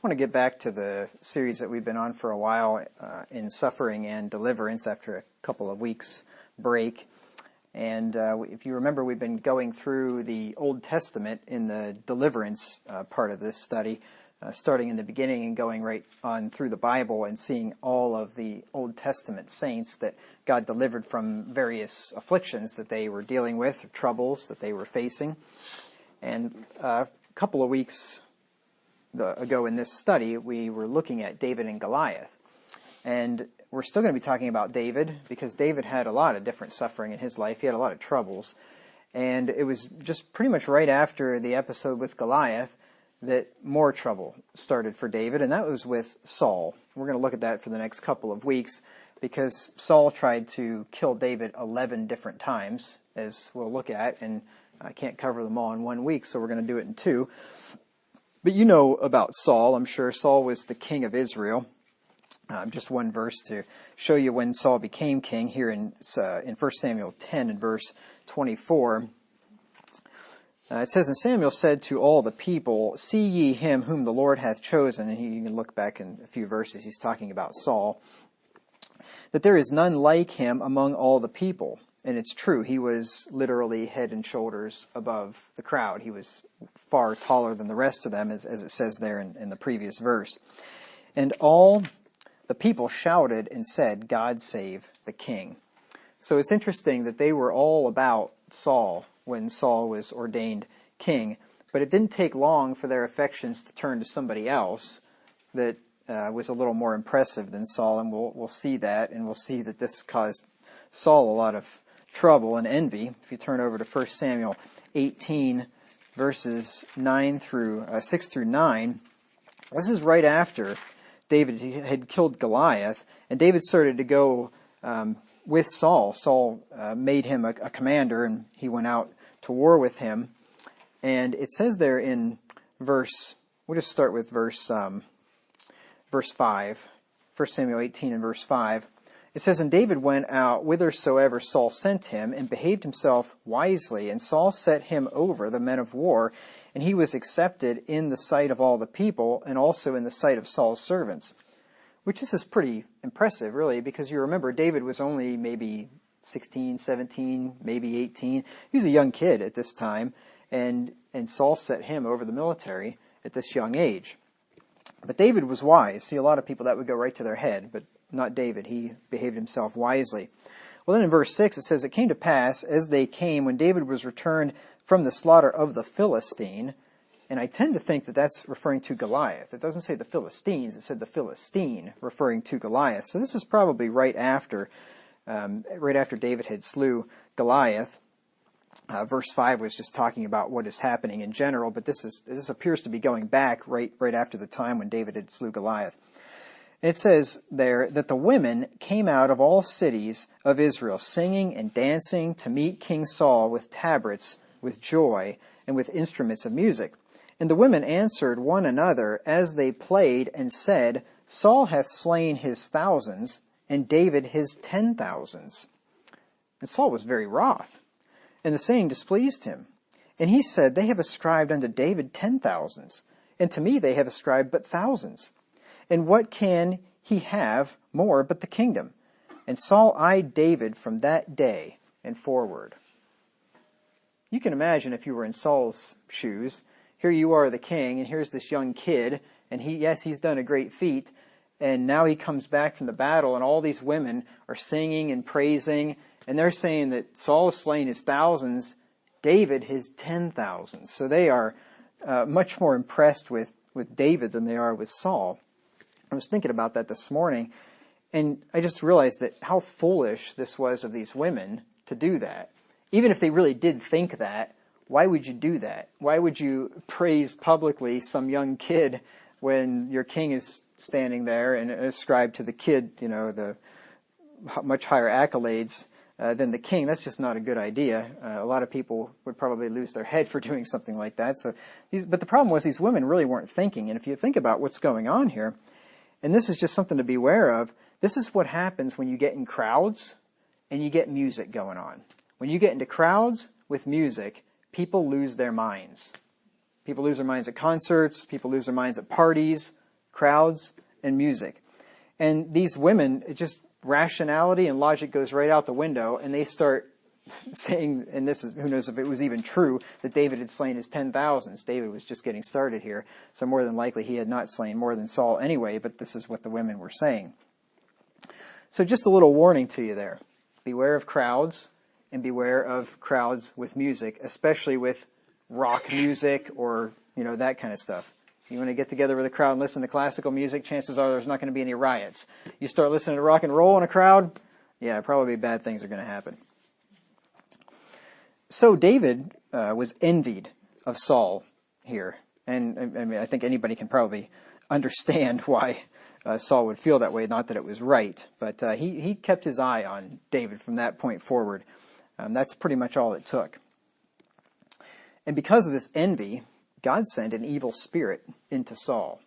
want to get back to the series that we've been on for a while in suffering and deliverance after a couple of weeks break. And if you remember, we've been going through the Old Testament in the deliverance part of this study, starting in the beginning and going right on through the Bible and seeing all of the Old Testament saints that God delivered from various afflictions that they were dealing with, troubles that they were facing. And a couple of weeks ago in this study, we were looking at David and Goliath. And we're still going to be talking about David because David had a lot of different suffering in his life. He had a lot of troubles. And it was just pretty much right after the episode with Goliath that more trouble started for David, and that was with Saul. We're going to look at that for the next couple of weeks because Saul tried to kill David 11 different times, as we'll look at, and I can't cover them all in 1 week, so we're going to do it in 2. But you know about Saul, I'm sure. Saul was the king of Israel. Just one verse to show you when Saul became king here in 1 Samuel 10 and verse 24. It says, "And Samuel said to all the people, See ye him whom the Lord hath chosen." And you can look back in a few verses, he's talking about Saul. "That there is none like him among all the people." And it's true, he was literally head and shoulders above the crowd. He was far taller than the rest of them, as it says there in the previous verse. "And all the people shouted and said, God save the king." So it's interesting that they were all about Saul when Saul was ordained king. But it didn't take long for their affections to turn to somebody else that was a little more impressive than Saul. And we'll see that, and we'll see that this caused Saul a lot of trouble and envy. If you turn over to 1 Samuel 18, verses 6 through 9, this is right after David had killed Goliath, and David started to go with Saul. Saul made him a commander, and he went out to war with him. And it says there in we'll just start with verse 5, 1 Samuel 18 and verse 5. It says, "And David went out whithersoever Saul sent him, and behaved himself wisely. And Saul set him over the men of war, and he was accepted in the sight of all the people, and also in the sight of Saul's servants." Which this is pretty impressive, really, because you remember David was only maybe 16, 17, maybe 18. He was a young kid at this time, and Saul set him over the military at this young age. But David was wise. See, a lot of people that would go right to their head, but not David. He behaved himself wisely. Well, then in verse 6 it says, "It came to pass, as they came, when David was returned from the slaughter of the Philistine," and I tend to think that that's referring to Goliath. It doesn't say the Philistines, it said the Philistine, referring to Goliath. So this is probably right after David had slew Goliath. Verse 5 was just talking about what is happening in general, but this appears to be going back right after the time when David had slew Goliath. It says there that the women came out of all cities of Israel, singing and dancing to meet King Saul with tabrets, with joy, and with instruments of music. And the women answered one another as they played, and said, Saul hath slain his thousands, and David his 10,000s. And Saul was very wroth, and the saying displeased him. And he said, They have ascribed unto David 10,000s, and to me they have ascribed but thousands. And what can he have more but the kingdom? And Saul eyed David from that day and forward. You can imagine if you were in Saul's shoes. Here you are, the king, and here's this young kid, and he's done a great feat, and now he comes back from the battle, and all these women are singing and praising, and they're saying that Saul has slain his thousands, David his 10,000s. So they are much more impressed with David than they are with Saul. I was thinking about that this morning, and I just realized that how foolish this was of these women to do that. Even if they really did think that, why would you do that? Why would you praise publicly some young kid when your king is standing there and ascribe to the kid, the much higher accolades than the king? That's just not a good idea. A lot of people would probably lose their head for doing something like that. But the problem was these women really weren't thinking. And if you think about what's going on here, and this is just something to be aware of, this is what happens when you get in crowds and you get music going on. When you get into crowds with music, people lose their minds. People lose their minds at concerts. People lose their minds at parties. crowds, and music. And these women, it just rationality and logic goes right out the window, and they start saying, and this is, who knows if it was even true, that David had slain his 10,000s. David was just getting started here, so more than likely he had not slain more than Saul anyway, but this is what the women were saying. So just a little warning to you there. Beware of crowds, and beware of crowds with music, especially with rock music or, that kind of stuff. If you want to get together with a crowd and listen to classical music, chances are there's not going to be any riots. You start listening to rock and roll in a crowd, yeah, probably bad things are going to happen. So David was envied of Saul here. And I think anybody can probably understand why Saul would feel that way. Not that it was right, but he kept his eye on David from that point forward. That's pretty much all it took. And because of this envy, God sent an evil spirit into Saul.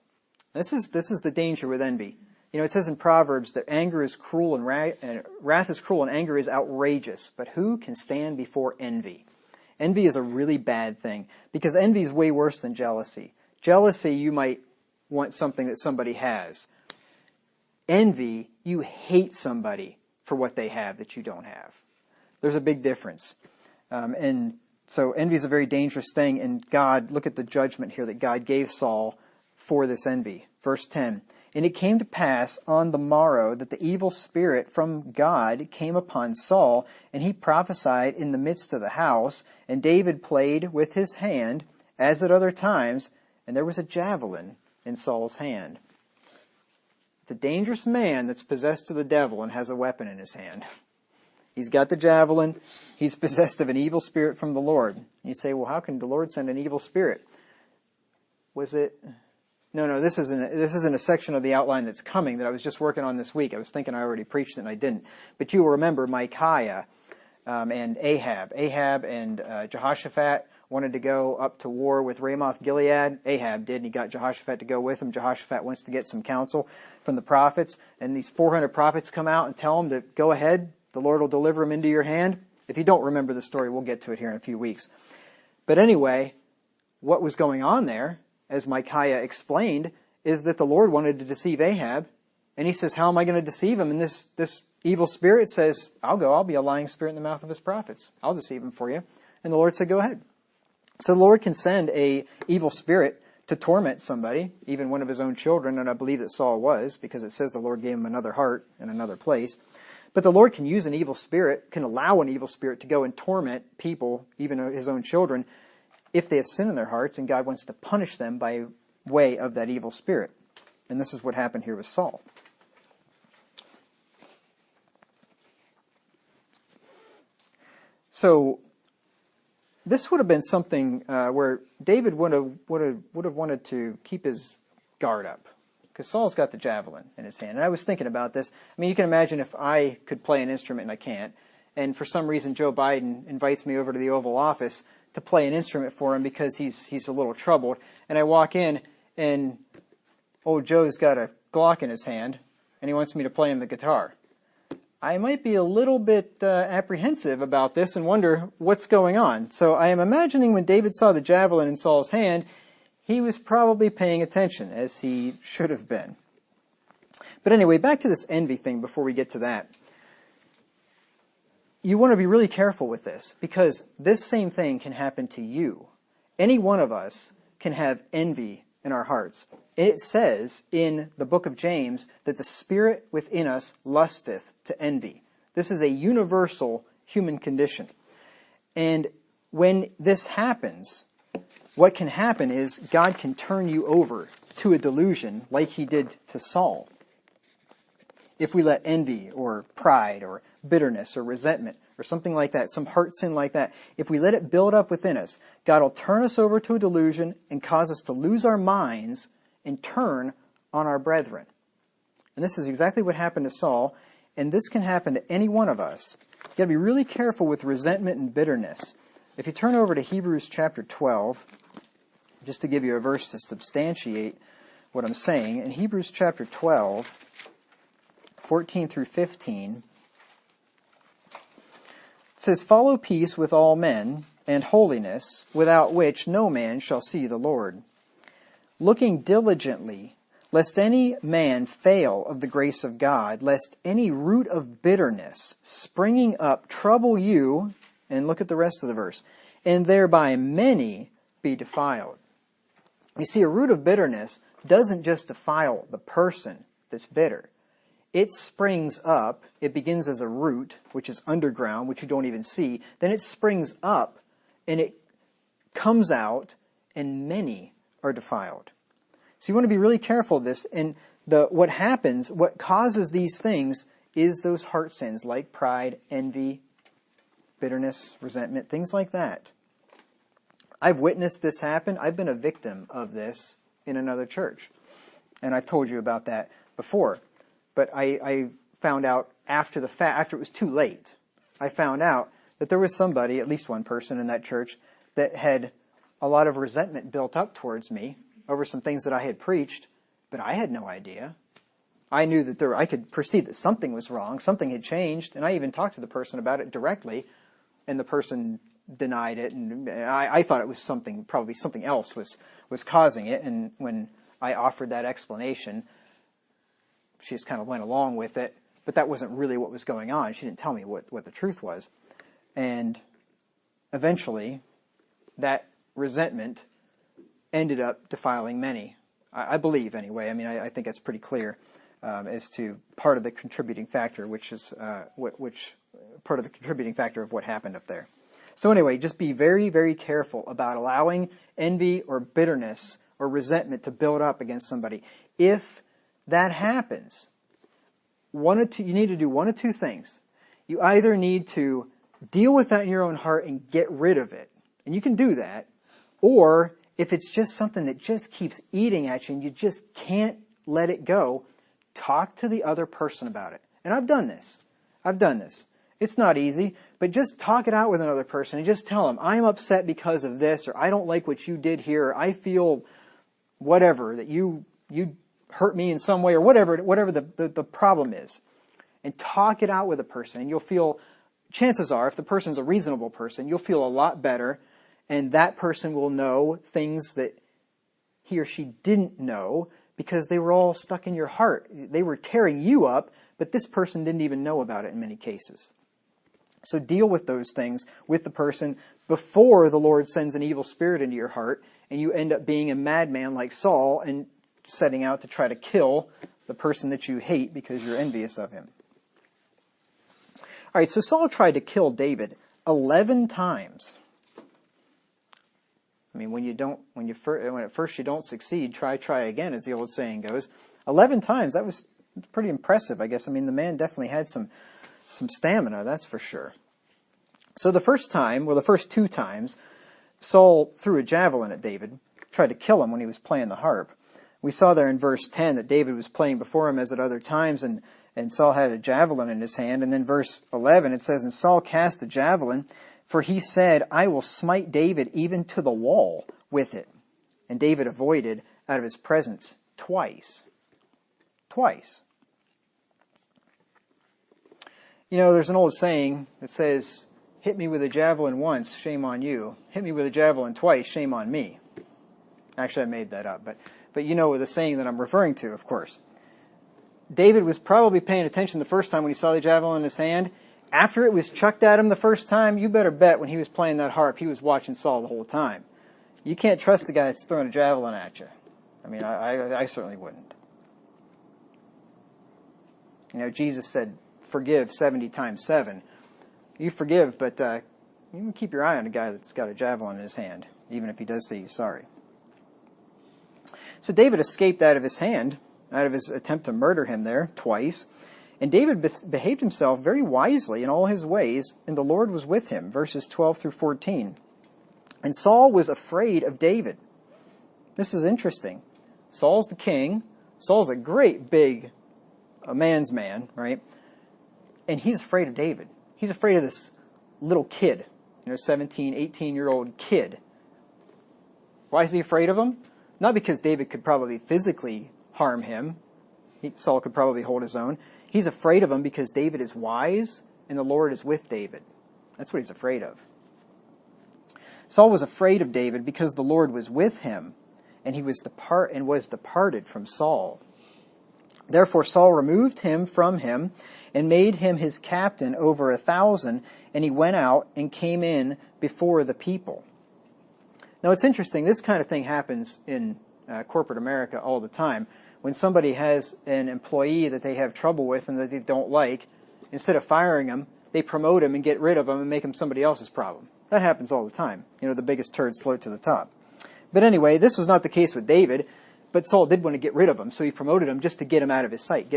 This is the danger with envy. It says in Proverbs that anger is cruel and wrath is cruel and anger is outrageous. But who can stand before envy? Envy is a really bad thing because envy is way worse than jealousy. Jealousy, you might want something that somebody has. Envy, you hate somebody for what they have that you don't have. There's a big difference. And so envy is a very dangerous thing. And God, look at the judgment here that God gave Saul for this envy. Verse 10. And it came to pass on the morrow that the evil spirit from God came upon Saul, and he prophesied in the midst of the house, and David played with his hand, as at other times, and there was a javelin in Saul's hand. It's a dangerous man that's possessed of the devil and has a weapon in his hand. He's got the javelin. He's possessed of an evil spirit from the Lord. And you say, well, how can the Lord send an evil spirit? Was it... No, this isn't a section of the outline that's coming that I was just working on this week. I was thinking I already preached it and I didn't. But you will remember Micaiah and Ahab. Ahab and Jehoshaphat wanted to go up to war with Ramoth Gilead. Ahab did, and he got Jehoshaphat to go with him. Jehoshaphat wants to get some counsel from the prophets. And these 400 prophets come out and tell him to go ahead. The Lord will deliver him into your hand. If you don't remember the story, we'll get to it here in a few weeks. But anyway, what was going on there, as Micaiah explained, is that the Lord wanted to deceive Ahab. And he says, how am I going to deceive him? And this evil spirit says, I'll be a lying spirit in the mouth of his prophets. I'll deceive him for you. And the Lord said, go ahead. So the Lord can send a evil spirit to torment somebody, even one of his own children. And I believe that Saul was, because it says the Lord gave him another heart in another place. But the Lord can use an evil spirit, can allow an evil spirit to go and torment people, even his own children, if they have sin in their hearts, and God wants to punish them by way of that evil spirit. And this is what happened here with Saul. So this would have been something where David would have wanted to keep his guard up, because Saul's got the javelin in his hand. And I was thinking about this. I mean, you can imagine if I could play an instrument and I can't, and for some reason Joe Biden invites me over to the Oval Office to play an instrument for him because he's a little troubled. And I walk in, and old Joe's got a Glock in his hand, and he wants me to play him the guitar. I might be a little bit apprehensive about this and wonder what's going on. So I am imagining when David saw the javelin in Saul's hand, he was probably paying attention, as he should have been. But anyway, back to this envy thing before we get to that. You want to be really careful with this, because this same thing can happen to you. Any one of us can have envy in our hearts. It says in the book of James that the spirit within us lusteth to envy. This is a universal human condition. And when this happens, what can happen is God can turn you over to a delusion like he did to Saul. If we let envy or pride or bitterness or resentment or something like that, some heart sin like that, if we let it build up within us, God will turn us over to a delusion and cause us to lose our minds and turn on our brethren. And this is exactly what happened to Saul, and this can happen to any one of us. You've got to be really careful with resentment and bitterness. If you turn over to Hebrews chapter 12, just to give you a verse to substantiate what I'm saying, in Hebrews chapter 12, 14 through 15, it says, "Follow peace with all men, and holiness, without which no man shall see the Lord. Looking diligently, lest any man fail of the grace of God, lest any root of bitterness springing up trouble you, and look at the rest of the verse, and thereby many be defiled. You see, a root of bitterness doesn't just defile the person that's bitter. It springs up, it begins as a root, which is underground, which you don't even see. Then it springs up, and it comes out, and many are defiled. So you want to be really careful of this. And what happens, what causes these things, is those heart sins like pride, envy, bitterness, resentment, things like that. I've witnessed this happen. I've been a victim of this in another church. And I've told you about that before. But I found out after the fact, after it was too late, I found out that there was somebody, at least one person in that church, that had a lot of resentment built up towards me over some things that I had preached, but I had no idea. I knew that I could perceive that something was wrong, something had changed, and I even talked to the person about it directly, and the person denied it, and I thought it was probably something else was causing it, and when I offered that explanation, she just kind of went along with it, but that wasn't really what was going on. She didn't tell me what the truth was. And eventually, that resentment ended up defiling many. I believe, anyway. I mean, I think it's pretty clear as to part of the contributing factor, which is which part of the contributing factor of what happened up there. So anyway, just be very, very careful about allowing envy or bitterness or resentment to build up against somebody. If that happens, you need to do one of two things. You either need to deal with that in your own heart and get rid of it, and you can do that, or if it's just something that just keeps eating at you and you just can't let it go, talk to the other person about it. And I've done this. It's not easy, but just talk it out with another person and just tell them, I'm upset because of this, or I don't like what you did here, or I feel whatever, that you hurt me in some way, or whatever the problem is. And talk it out with a person, and you'll feel, chances are, if the person's a reasonable person, you'll feel a lot better, and that person will know things that he or she didn't know because they were all stuck in your heart. They were tearing you up, but this person didn't even know about it in many cases. So deal with those things with the person before the Lord sends an evil spirit into your heart, and you end up being a madman like Saul and setting out to try to kill the person that you hate because you're envious of him. All right, so Saul tried to kill David 11 times. I mean, when at first you don't succeed, try again, as the old saying goes. 11 times, that was pretty impressive, I guess. I mean, the man definitely had some stamina, that's for sure. So the first two times, Saul threw a javelin at David, tried to kill him when he was playing the harp. We saw there in verse 10 that David was playing before him as at other times, and Saul had a javelin in his hand. And then verse 11, it says, and Saul cast the javelin, for he said, I will smite David even to the wall with it. And David avoided out of his presence twice. Twice. You know, there's an old saying that says, hit me with a javelin once, shame on you. Hit me with a javelin twice, shame on me. Actually, I made that up, but you know the saying that I'm referring to, of course. David was probably paying attention the first time when he saw the javelin in his hand. After it was chucked at him the first time, you better bet when he was playing that harp, he was watching Saul the whole time. You can't trust the guy that's throwing a javelin at you. I mean, I certainly wouldn't. You know, Jesus said, forgive 70 times 7. You forgive, but you can keep your eye on a guy that's got a javelin in his hand, even if he does say he's sorry. So David escaped out of his hand, out of his attempt to murder him there twice. And David behaved himself very wisely in all his ways, and the Lord was with him, verses 12 through 14. And Saul was afraid of David. This is interesting. Saul's the king. Saul's a great big man's man, right? And he's afraid of David. He's afraid of this little kid, 17, 18-year-old kid. Why is he afraid of him? Not because David could probably physically harm him. Saul could probably hold his own. He's afraid of him because David is wise and the Lord is with David. That's what he's afraid of. Saul was afraid of David because the Lord was with him, and was departed from Saul. Therefore Saul removed him from him, and made him his captain over 1,000, and he went out and came in before the people. Now it's interesting, this kind of thing happens in corporate America all the time. When somebody has an employee that they have trouble with and that they don't like, instead of firing them, they promote him and get rid of him and make him somebody else's problem. That happens all the time. The biggest turds float to the top. But anyway, this was not the case with David, but Saul did want to get rid of him, so he promoted him just to get him out of his sight.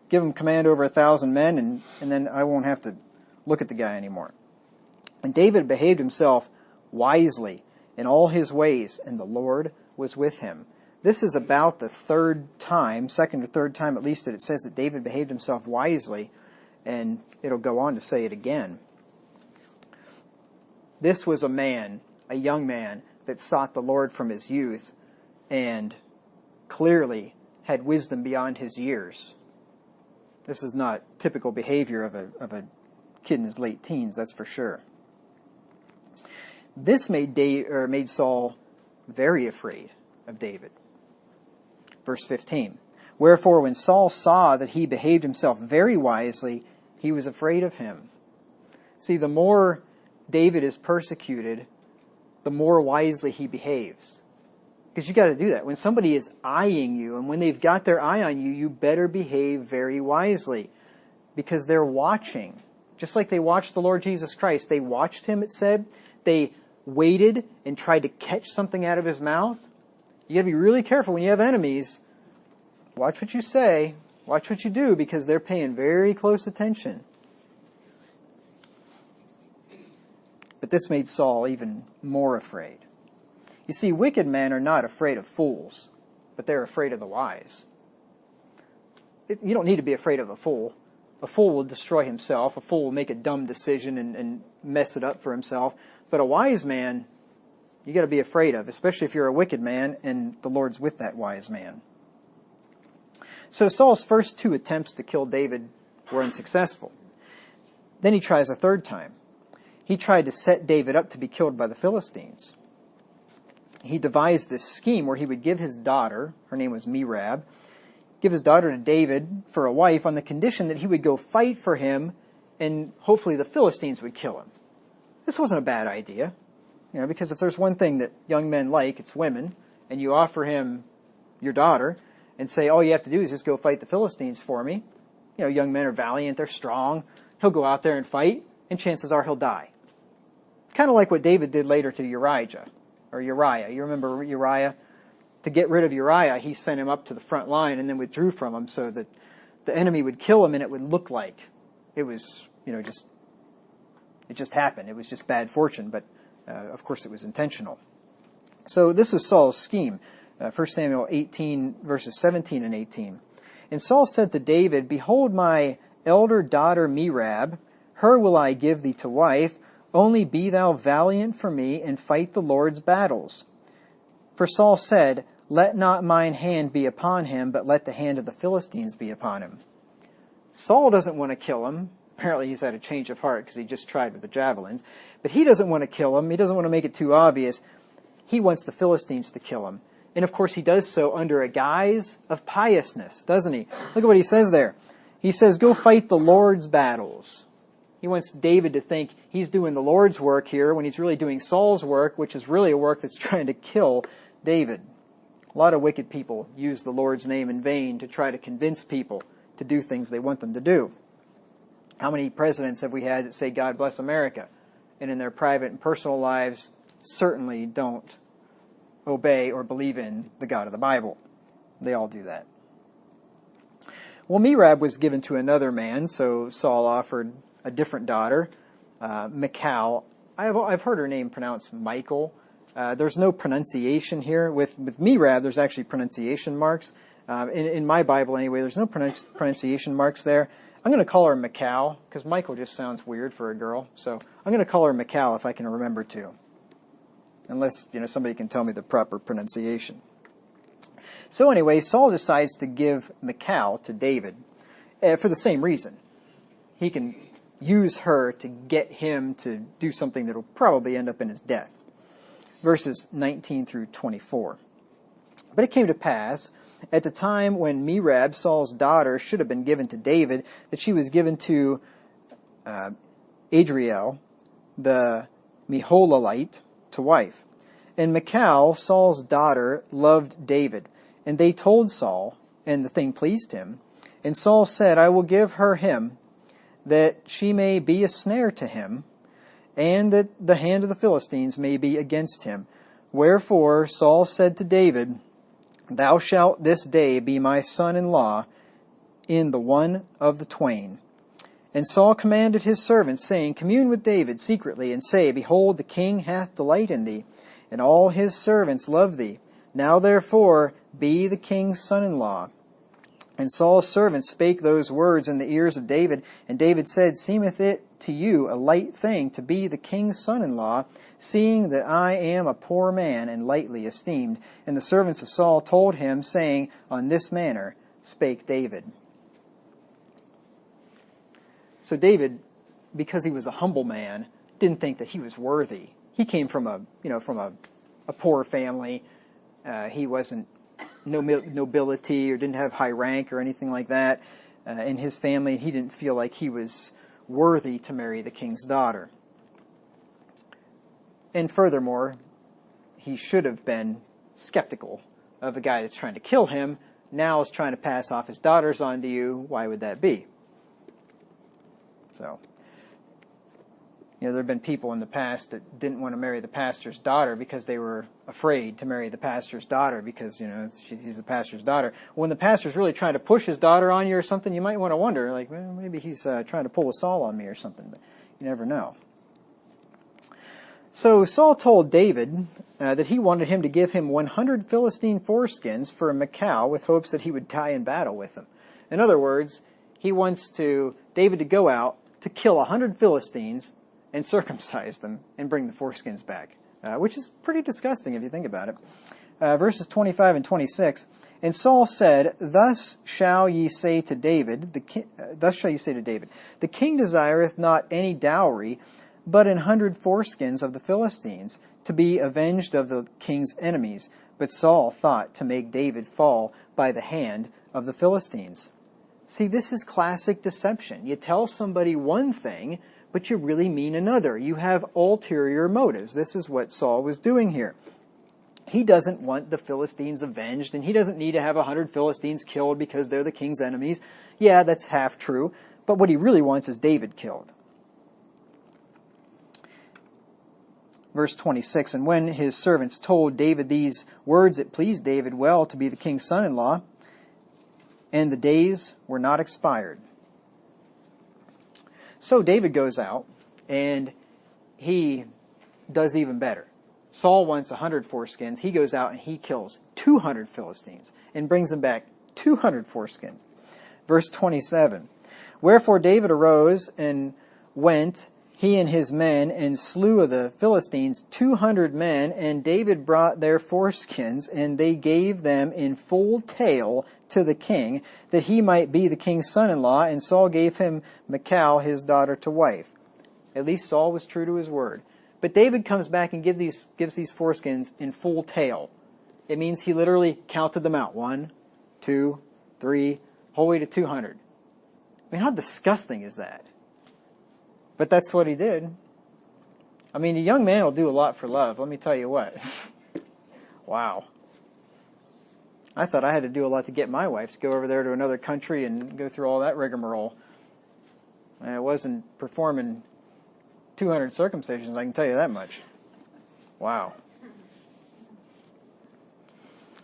Give him command over 1,000 men, and then I won't have to look at the guy anymore. And David behaved himself wisely in all his ways, and the Lord was with him. This is about the second or third time at least, that it says that David behaved himself wisely, and it'll go on to say it again. This was a young man that sought the Lord from his youth, and clearly had wisdom beyond his years. This is not typical behavior of a kid in his late teens, that's for sure. This made Saul very afraid of David. Verse 15. Wherefore when Saul saw that he behaved himself very wisely, he was afraid of him. See, the more David is persecuted, the more wisely he behaves. Because you got to do that. When somebody is eyeing you, and when they've got their eye on you, you better behave very wisely. Because they're watching. Just like they watched the Lord Jesus Christ. They watched him, it said. They waited and tried to catch something out of his mouth. You got to be really careful when you have enemies. Watch what you say. Watch what you do, because they're paying very close attention. But this made Saul even more afraid. You see, wicked men are not afraid of fools, but they're afraid of the wise. You don't need to be afraid of a fool. A fool will destroy himself. A fool will make a dumb decision and mess it up for himself. But a wise man, you got to be afraid of, especially if you're a wicked man and the Lord's with that wise man. So Saul's first 2 attempts to kill David were unsuccessful. Then he tries a third time. He tried to set David up to be killed by the Philistines. He devised this scheme where he would give his daughter, her name was Merab, give his daughter to David for a wife on the condition that he would go fight for him and hopefully the Philistines would kill him. This wasn't a bad idea, because if there's one thing that young men like, it's women, and you offer him your daughter and say, all you have to do is just go fight the Philistines for me. Young men are valiant, they're strong. He'll go out there and fight, and chances are he'll die. Kind of like what David did later to Uriah. You remember Uriah? To get rid of Uriah, he sent him up to the front line and then withdrew from him so that the enemy would kill him and it would look like it was, it just happened. It was just bad fortune, but of course it was intentional. So this was Saul's scheme. 1 Samuel 18, verses 17 and 18. And Saul said to David, Behold my elder daughter Merab, her will I give thee to wife, only be thou valiant for me, and fight the Lord's battles. For Saul said, Let not mine hand be upon him, but let the hand of the Philistines be upon him. Saul doesn't want to kill him. Apparently he's had a change of heart because he just tried with the javelins. But he doesn't want to kill him. He doesn't want to make it too obvious. He wants the Philistines to kill him. And of course he does so under a guise of piousness, doesn't he? Look at what he says there. He says, Go fight the Lord's battles. He wants David to think he's doing the Lord's work here when he's really doing Saul's work, which is really a work that's trying to kill David. A lot of wicked people use the Lord's name in vain to try to convince people to do things they want them to do. How many presidents have we had that say, God bless America, and in their private and personal lives certainly don't obey or believe in the God of the Bible? They all do that. Well, Merab was given to another man, so Saul offered a different daughter, Michal. I've heard her name pronounced Michael. There's no pronunciation here. With Merab, there's actually pronunciation marks. In my Bible anyway, there's no pronunciation marks there. I'm going to call her Michal, because Michael just sounds weird for a girl. So I'm going to call her Michal if I can remember to. Unless, somebody can tell me the proper pronunciation. So anyway, Saul decides to give Michal to David for the same reason. He can use her to get him to do something that will probably end up in his death. verses 19 through 24. But it came to pass, at the time when Merab, Saul's daughter, should have been given to David, that she was given to Adriel, the Meholalite, to wife. And Michal, Saul's daughter, loved David. And they told Saul, and the thing pleased him. And Saul said, I will give her him, that she may be a snare to him, and that the hand of the Philistines may be against him. Wherefore Saul said to David, Thou shalt this day be my son-in-law in the one of the twain. And Saul commanded his servants, saying, Commune with David secretly, and say, Behold, the king hath delight in thee, and all his servants love thee. Now therefore be the king's son-in-law. And Saul's servants spake those words in the ears of David, and David said, Seemeth it to you a light thing to be the king's son-in-law, seeing that I am a poor man and lightly esteemed? And the servants of Saul told him, saying, On this manner spake David. So David, because he was a humble man, didn't think that he was worthy. He came from a poor family. He wasn't no nobility or didn't have high rank or anything like that in his family. He didn't feel like he was worthy to marry the king's daughter. And furthermore, he should have been skeptical of a guy that's trying to kill him, now is trying to pass off his daughters onto you. Why would that be? So, there have been people in the past that didn't want to marry the pastor's daughter because they were afraid to marry the pastor's daughter because, he's the pastor's daughter. When the pastor's really trying to push his daughter on you or something, you might want to wonder, like, well, maybe he's trying to pull a Saul on me or something, but you never know. So Saul told David that he wanted him to give him 100 Philistine foreskins for Michal with hopes that he would die in battle with them. In other words, he wants David to go out to kill 100 Philistines and circumcise them and bring the foreskins back, which is pretty disgusting if you think about it. Verses 25 and 26, And Saul said, Thus shall ye say to David, the king desireth not any dowry, but 100 foreskins of the Philistines, to be avenged of the king's enemies. But Saul thought to make David fall by the hand of the Philistines. See, this is classic deception. You tell somebody one thing, but you really mean another. You have ulterior motives. This is what Saul was doing here. He doesn't want the Philistines avenged, and he doesn't need to have 100 Philistines killed because they're the king's enemies. Yeah, that's half true, but what he really wants is David killed. Verse 26, And when his servants told David these words, it pleased David well to be the king's son-in-law, and the days were not expired. So David goes out, and he does even better. Saul wants 100 foreskins. He goes out and he kills 200 Philistines and brings them back 200 foreskins. Verse 27, Wherefore David arose and went, he and his men, and slew of the Philistines 200 men, and David brought their foreskins, and they gave them in full tale to the king, that he might be the king's son-in-law, and Saul gave him Michal, his daughter, to wife. At least Saul was true to his word. But David comes back and gives these foreskins in full tale. It means he literally counted them out. 1, 2, 3, whole way to 200. I mean, how disgusting is that? But that's what he did. I mean, a young man will do a lot for love. Let me tell you what. Wow. I thought I had to do a lot to get my wife to go over there to another country and go through all that rigmarole. And I wasn't performing 200 circumcisions, I can tell you that much. Wow.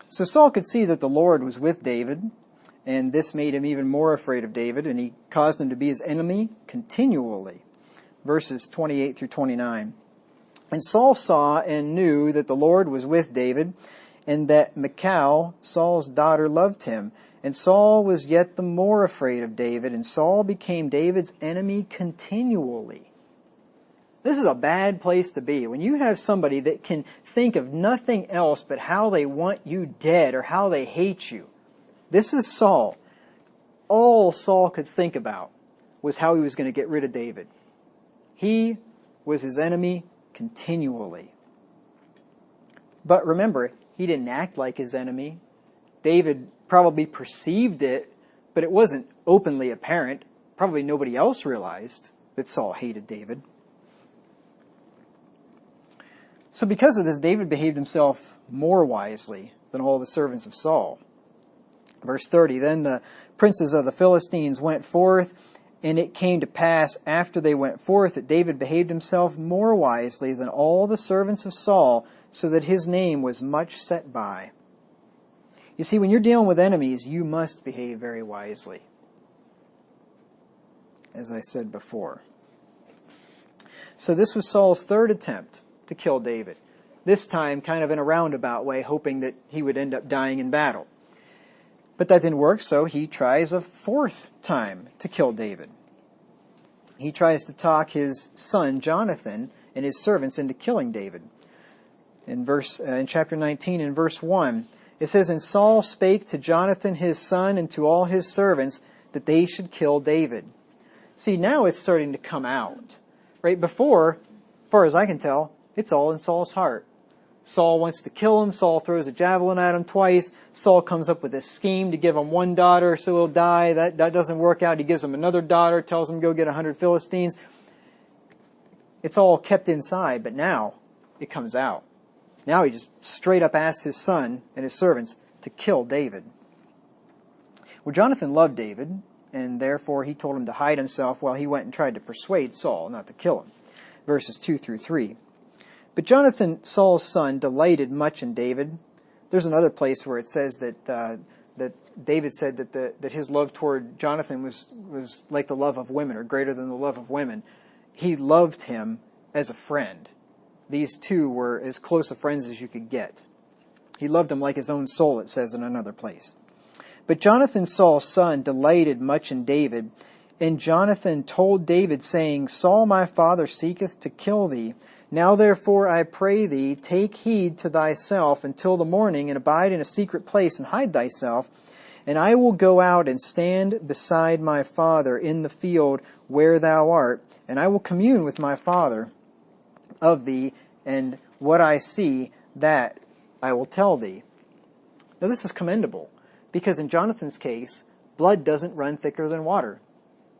So Saul could see that the Lord was with David, and this made him even more afraid of David, and he caused him to be his enemy continually. Verses 28 through 29. And Saul saw and knew that the Lord was with David, and that Michal, Saul's daughter, loved him. And Saul was yet the more afraid of David, and Saul became David's enemy continually. This is a bad place to be. When you have somebody that can think of nothing else but how they want you dead or how they hate you. This is Saul. All Saul could think about was how he was going to get rid of David. He was his enemy continually. But remember, he didn't act like his enemy. David probably perceived it, but it wasn't openly apparent. Probably nobody else realized that Saul hated David. So because of this, David behaved himself more wisely than all the servants of Saul. Verse 30, then the princes of the Philistines went forth, and it came to pass after they went forth that David behaved himself more wisely than all the servants of Saul, so that his name was much set by. You see, when you're dealing with enemies, you must behave very wisely, as I said before. So this was Saul's third attempt to kill David. This time kind of in a roundabout way, hoping that he would end up dying in battle. But that didn't work, so he tries a fourth time to kill David. He tries to talk his son Jonathan and his servants into killing David. In chapter 19, in verse 1, it says, and Saul spake to Jonathan his son and to all his servants that they should kill David. See, now it's starting to come out. Right before, as far as I can tell, it's all in Saul's heart. Saul wants to kill him. Saul throws a javelin at him twice. Saul comes up with a scheme to give him one daughter so he'll die. That doesn't work out. He gives him another daughter, tells him to go get 100 Philistines. It's all kept inside, but now it comes out. Now he just straight up asks his son and his servants to kill David. Well, Jonathan loved David, and therefore he told him to hide himself while he went and tried to persuade Saul not to kill him. Verses 2 through 3. But Jonathan, Saul's son, delighted much in David. There's another place where it says that David said that his love toward Jonathan was like the love of women, or greater than the love of women. He loved him as a friend. These two were as close of friends as you could get. He loved him like his own soul, it says in another place. But Jonathan, Saul's son, delighted much in David. And Jonathan told David, saying, Saul my father seeketh to kill thee. Now therefore I pray thee, take heed to thyself until the morning, and abide in a secret place, and hide thyself. And I will go out and stand beside my father in the field where thou art, and I will commune with my father of thee, and what I see, that I will tell thee. Now this is commendable, because in Jonathan's case, blood doesn't run thicker than water.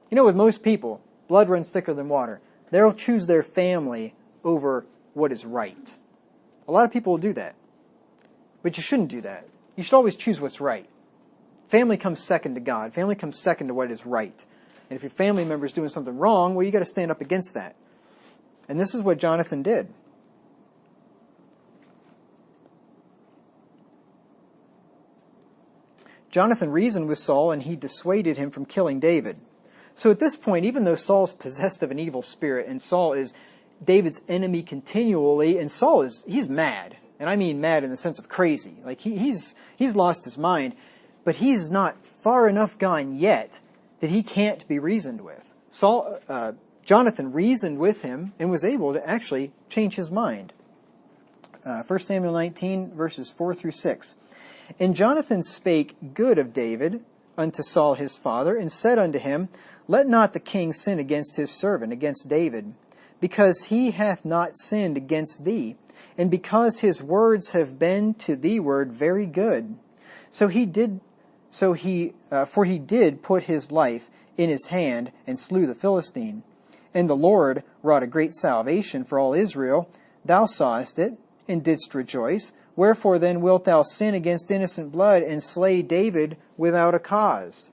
You know, with most people, blood runs thicker than water. They'll choose their family over what is right. A lot of people will do that. But you shouldn't do that. You should always choose what's right. Family comes second to God. Family comes second to what is right. And if your family member is doing something wrong, well, you got to stand up against that. And this is what Jonathan did. Jonathan reasoned with Saul, and he dissuaded him from killing David. So at this point, even though Saul's possessed of an evil spirit, and Saul is David's enemy continually, and he's mad. And I mean mad in the sense of crazy. Like he's lost his mind, but he's not far enough gone yet that he can't be reasoned with. Jonathan reasoned with him and was able to actually change his mind. 1 Samuel 19, verses 4 through 6. And Jonathan spake good of David unto Saul his father, and said unto him, Let not the king sin against his servant, against David, because he hath not sinned against thee, and because his words have been to thee ward very good. For he did put his life in his hand, and slew the Philistine. And the Lord wrought a great salvation for all Israel. Thou sawest it, and didst rejoice. Wherefore then wilt thou sin against innocent blood, and slay David without a cause?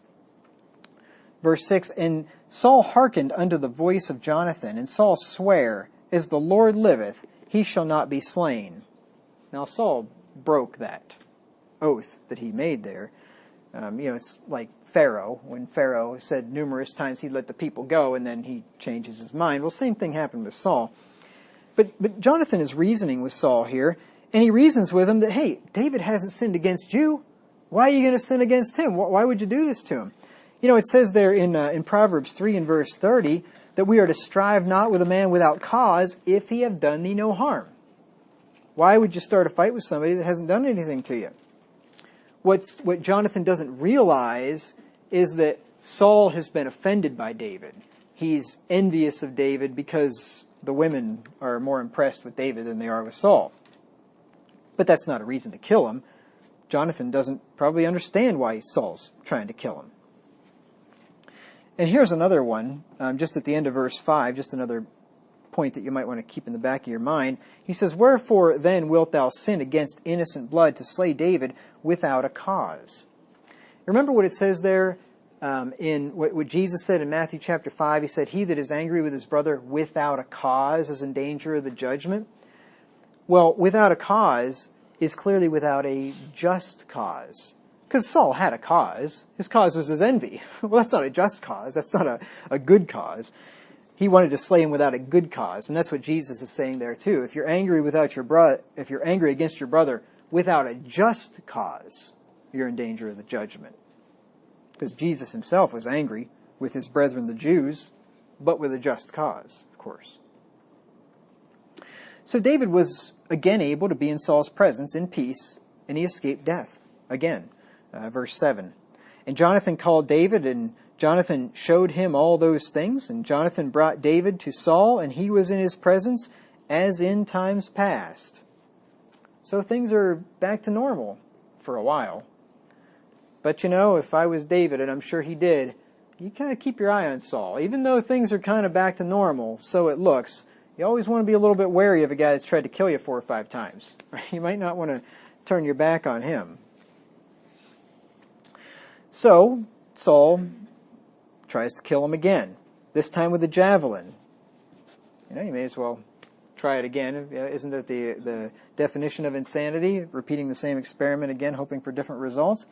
Verse 6, And Saul hearkened unto the voice of Jonathan, and Saul sware, As the Lord liveth, he shall not be slain. Now Saul broke that oath that he made there. It's like Pharaoh, when Pharaoh said numerous times he'd let the people go, and then he changes his mind. Well, same thing happened with Saul. But Jonathan is reasoning with Saul here, and he reasons with him that, hey, David hasn't sinned against you. Why are you going to sin against him? Why would you do this to him? You know, it says there in Proverbs 3 and verse 30 that we are to strive not with a man without cause if he have done thee no harm. Why would you start a fight with somebody that hasn't done anything to you? What Jonathan doesn't realize is that Saul has been offended by David. He's envious of David because the women are more impressed with David than they are with Saul. But that's not a reason to kill him. Jonathan doesn't probably understand why Saul's trying to kill him. And here's another one, just at the end of verse 5, just another point that you might want to keep in the back of your mind. He says, "Wherefore then wilt thou sin against innocent blood to slay David without a cause?" Remember what it says there in what Jesus said in Matthew chapter 5. He said, "He that is angry with his brother without a cause is in danger of the judgment." Well, without a cause is clearly without a just cause. Because Saul had a cause. His cause was his envy. Well, that's not a just cause. That's not a good cause. He wanted to slay him without a good cause. And that's what Jesus is saying there too. If you're angry if you're angry against your brother without a just cause, you're in danger of the judgment. Because Jesus himself was angry with his brethren the Jews, but with a just cause, of course. So David was again able to be in Saul's presence in peace, and he escaped death. Again, verse 7. "And Jonathan called David, and Jonathan showed him all those things. And Jonathan brought David to Saul, and he was in his presence as in times past." So things are back to normal for a while. But if I was David, and I'm sure he did, you kind of keep your eye on Saul. Even though things are kind of back to normal, so it looks, you always want to be a little bit wary of a guy that's tried to kill you 4 or 5 times. You might not want to turn your back on him. So Saul tries to kill him again, this time with a javelin. You may as well try it again. Isn't that the definition of insanity? Repeating the same experiment again, hoping for different results.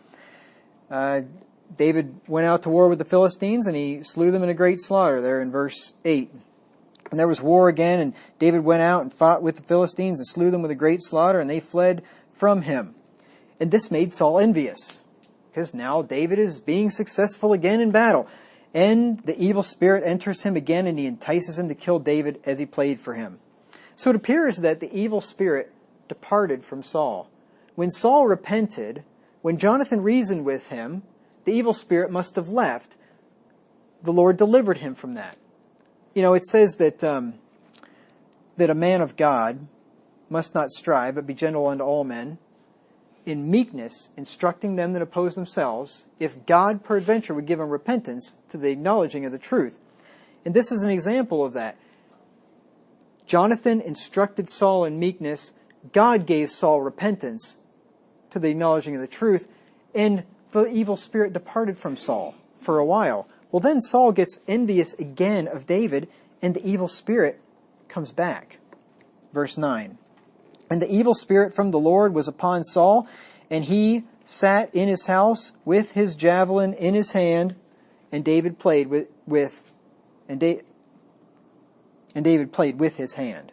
David went out to war with the Philistines, and he slew them in a great slaughter there in verse 8. And there was war again, and David went out and fought with the Philistines and slew them with a great slaughter, and they fled from him. And this made Saul envious, because now David is being successful again in battle. And the evil spirit enters him again, and he entices him to kill David as he played for him. So it appears that the evil spirit departed from Saul. When Saul repented, when Jonathan reasoned with him, the evil spirit must have left. The Lord delivered him from that. It says that a man of God must not strive, but be gentle unto all men, in meekness, instructing them that oppose themselves, if God peradventure would give them repentance to the acknowledging of the truth. And this is an example of that. Jonathan instructed Saul in meekness. God gave Saul repentance to the acknowledging of the truth, and the evil spirit departed from Saul for a while. Well, then Saul gets envious again of David, and the evil spirit comes back. Verse 9. "And the evil spirit from the Lord was upon Saul, and he sat in his house with his javelin in his hand, and David played with his hand."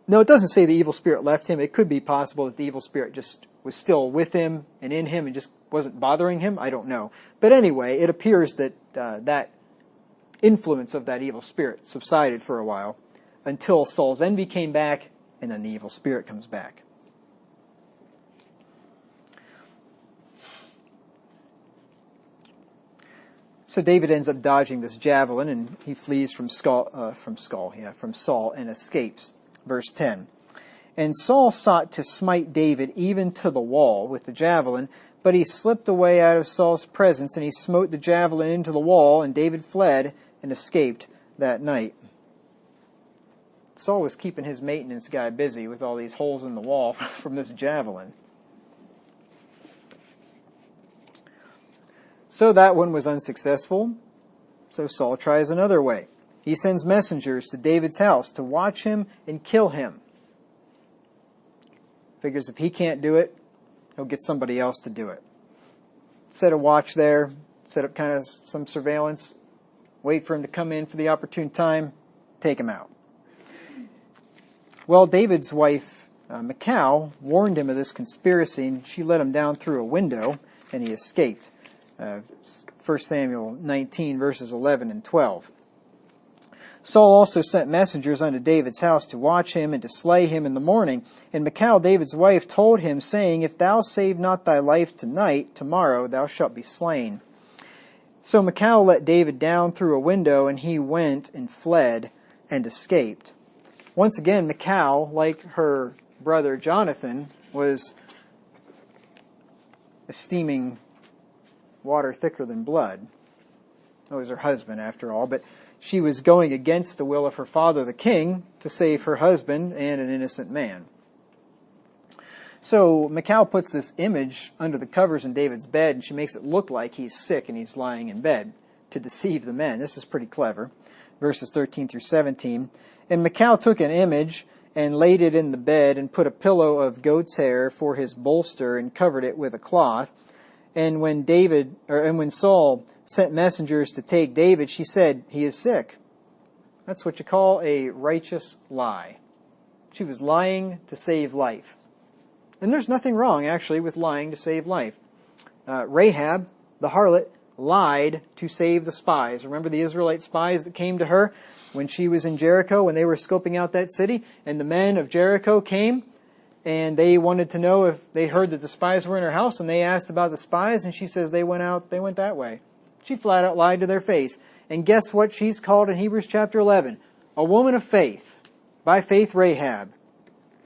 No, it doesn't say the evil spirit left him. It could be possible that the evil spirit just was still with him and in him and just wasn't bothering him. I don't know. But anyway, it appears that that influence of that evil spirit subsided for a while until Saul's envy came back, and then the evil spirit comes back. So David ends up dodging this javelin, and he flees from Saul and escapes. Verse 10. "And Saul sought to smite David even to the wall with the javelin, but he slipped away out of Saul's presence, and he smote the javelin into the wall, and David fled and escaped that night." Saul was keeping his maintenance guy busy with all these holes in the wall from this javelin. So that one was unsuccessful. So Saul tries another way. He sends messengers to David's house to watch him and kill him. Figures if he can't do it, he'll get somebody else to do it. Set a watch there, set up kind of some surveillance, wait for him to come in for the opportune time, take him out. Well, David's wife, Michal, warned him of this conspiracy, and she let him down through a window, and he escaped. 1 Samuel 19, verses 11 and 12. Saul also sent messengers unto David's house to watch him and to slay him in the morning. And Michal, David's wife, told him, saying, "If thou save not thy life tonight, tomorrow thou shalt be slain." So Michal let David down through a window, and he went and fled and escaped. Once again, Michal, like her brother Jonathan was esteeming water thicker than blood. That was her husband, after all, but she was going against the will of her father, the king, to save her husband and an innocent man. So Michal puts this image under the covers in David's bed, and she makes it look like he's sick and he's lying in bed to deceive the men. This is pretty clever. Verses 13 through 17. And Michal took an image and laid it in the bed and put a pillow of goat's hair for his bolster and covered it with a cloth. And when Saul sent messengers to take David, she said, "He is sick." That's what you call a righteous lie. She was lying to save life. And there's nothing wrong, actually, with lying to save life. Rahab, the harlot, lied to save the spies. Remember the Israelite spies that came to her when she was in Jericho, when they were scoping out that city? And the men of Jericho came, and they wanted to know if they heard that the spies were in her house, and they asked about the spies, and she says they went that way. She flat out lied to their face. And guess what she's called in Hebrews chapter 11? A woman of faith. By faith, Rahab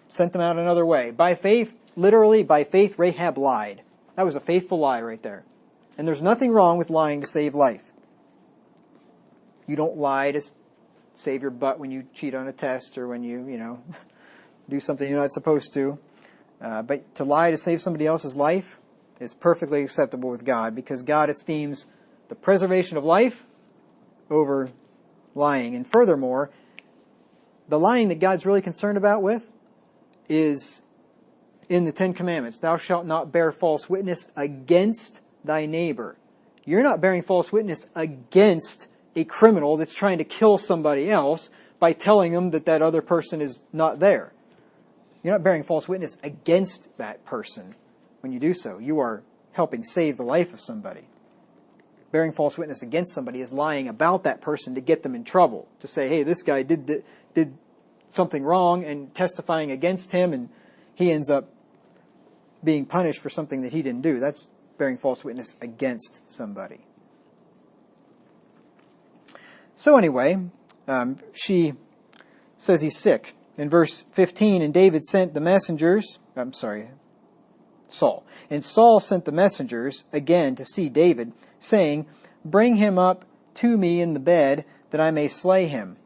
sent them out another way. By faith, literally, by faith, Rahab lied. That was a faithful lie right there. And there's nothing wrong with lying to save life. You don't lie to save your butt when you cheat on a test or when you do something you're not supposed to. But to lie to save somebody else's life is perfectly acceptable with God, because God esteems the preservation of life over lying. And furthermore, the lying that God's really concerned about with is in the Ten Commandments. Thou shalt not bear false witness against thy neighbor. You're not bearing false witness against a criminal that's trying to kill somebody else by telling them that that other person is not there. You're not bearing false witness against that person when you do so. You are helping save the life of somebody. Bearing false witness against somebody is lying about that person to get them in trouble. To say, hey, this guy did something wrong, and testifying against him, and he ends up being punished for something that he didn't do. That's bearing false witness against somebody. So anyway, she says he's sick. In verse 15, and David sent the messengers, Saul. And Saul sent the messengers again to see David, saying, "Bring him up to me in the bed, that I may slay him."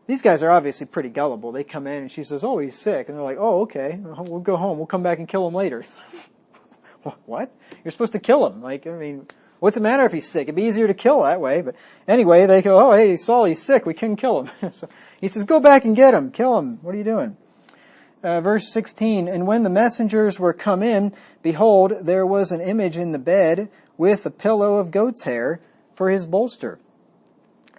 These guys are obviously pretty gullible. They come in and she says, "Oh, he's sick." And they're like, "Oh, okay, we'll go home. We'll come back and kill him later." What? You're supposed to kill him. What's the matter if he's sick? It'd be easier to kill that way. But anyway, they go, "Oh, hey, Saul, he's sick. We couldn't kill him." So he says, "Go back and get him. Kill him. What are you doing?" Verse 16, and when the messengers were come in, behold, there was an image in the bed with a pillow of goat's hair for his bolster.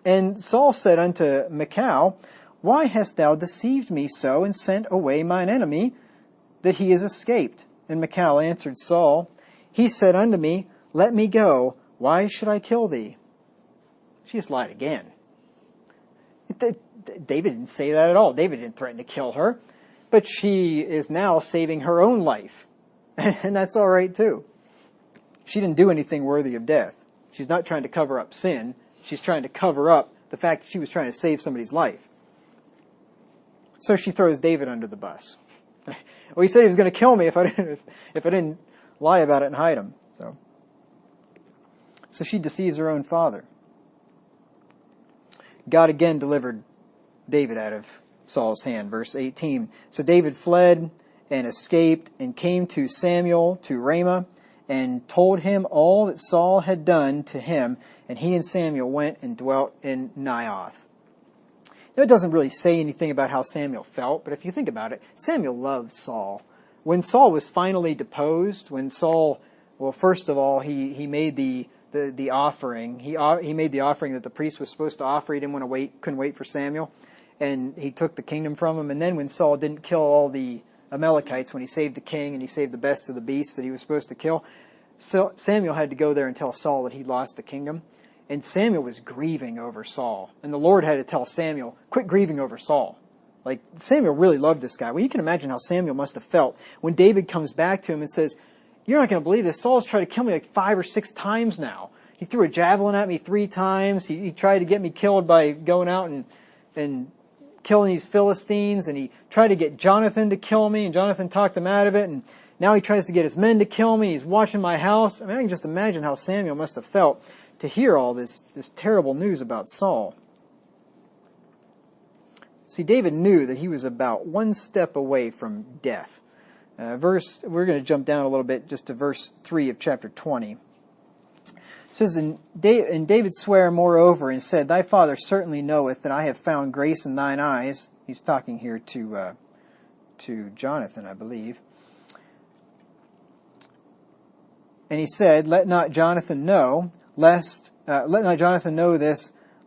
And Saul said unto Michal, "Why hast thou deceived me so, and sent away mine enemy, that he is escaped?" And Michal answered Saul, "He said unto me, Let me go. Why should I kill thee?" She just lied again. David didn't say that at all. David didn't threaten to kill her. But she is now saving her own life. And that's all right too. She didn't do anything worthy of death. She's not trying to cover up sin. She's trying to cover up the fact that she was trying to save somebody's life. So she throws David under the bus. Well, he said he was going to kill me if I didn't lie about it and hide him. So she deceives her own father. God again delivered David out of Saul's hand. Verse 18. So David fled and escaped and came to Samuel to Ramah and told him all that Saul had done to him. And he and Samuel went and dwelt in Naioth. Now, it doesn't really say anything about how Samuel felt, but if you think about it, Samuel loved Saul. When Saul was finally deposed, when Saul, well, first of all, he made the offering. He made the offering that the priest was supposed to offer. He couldn't wait for Samuel. And he took the kingdom from him. And then when Saul didn't kill all the Amalekites, when he saved the king and he saved the best of the beasts that he was supposed to kill, so Samuel had to go there and tell Saul that he'd lost the kingdom. And Samuel was grieving over Saul. And the Lord had to tell Samuel, quit grieving over Saul. Samuel really loved this guy. Well, you can imagine how Samuel must have felt when David comes back to him and says, "You're not going to believe this. Saul's tried to kill me 5 or 6 times now. He threw a javelin at me 3 times. He tried to get me killed by going out and killing these Philistines, and he tried to get Jonathan to kill me, and Jonathan talked him out of it, and now he tries to get his men to kill me. He's watching my house. I mean, I can just imagine how Samuel must have felt to hear all this terrible news about Saul. See, David knew that he was about one step away from death. We're going to jump down a little bit just to verse 3 of chapter 20. It says, And David sware moreover and said, Thy father certainly knoweth that I have found grace in thine eyes. He's talking here to Jonathan, I believe. And he said, Let not Jonathan know this,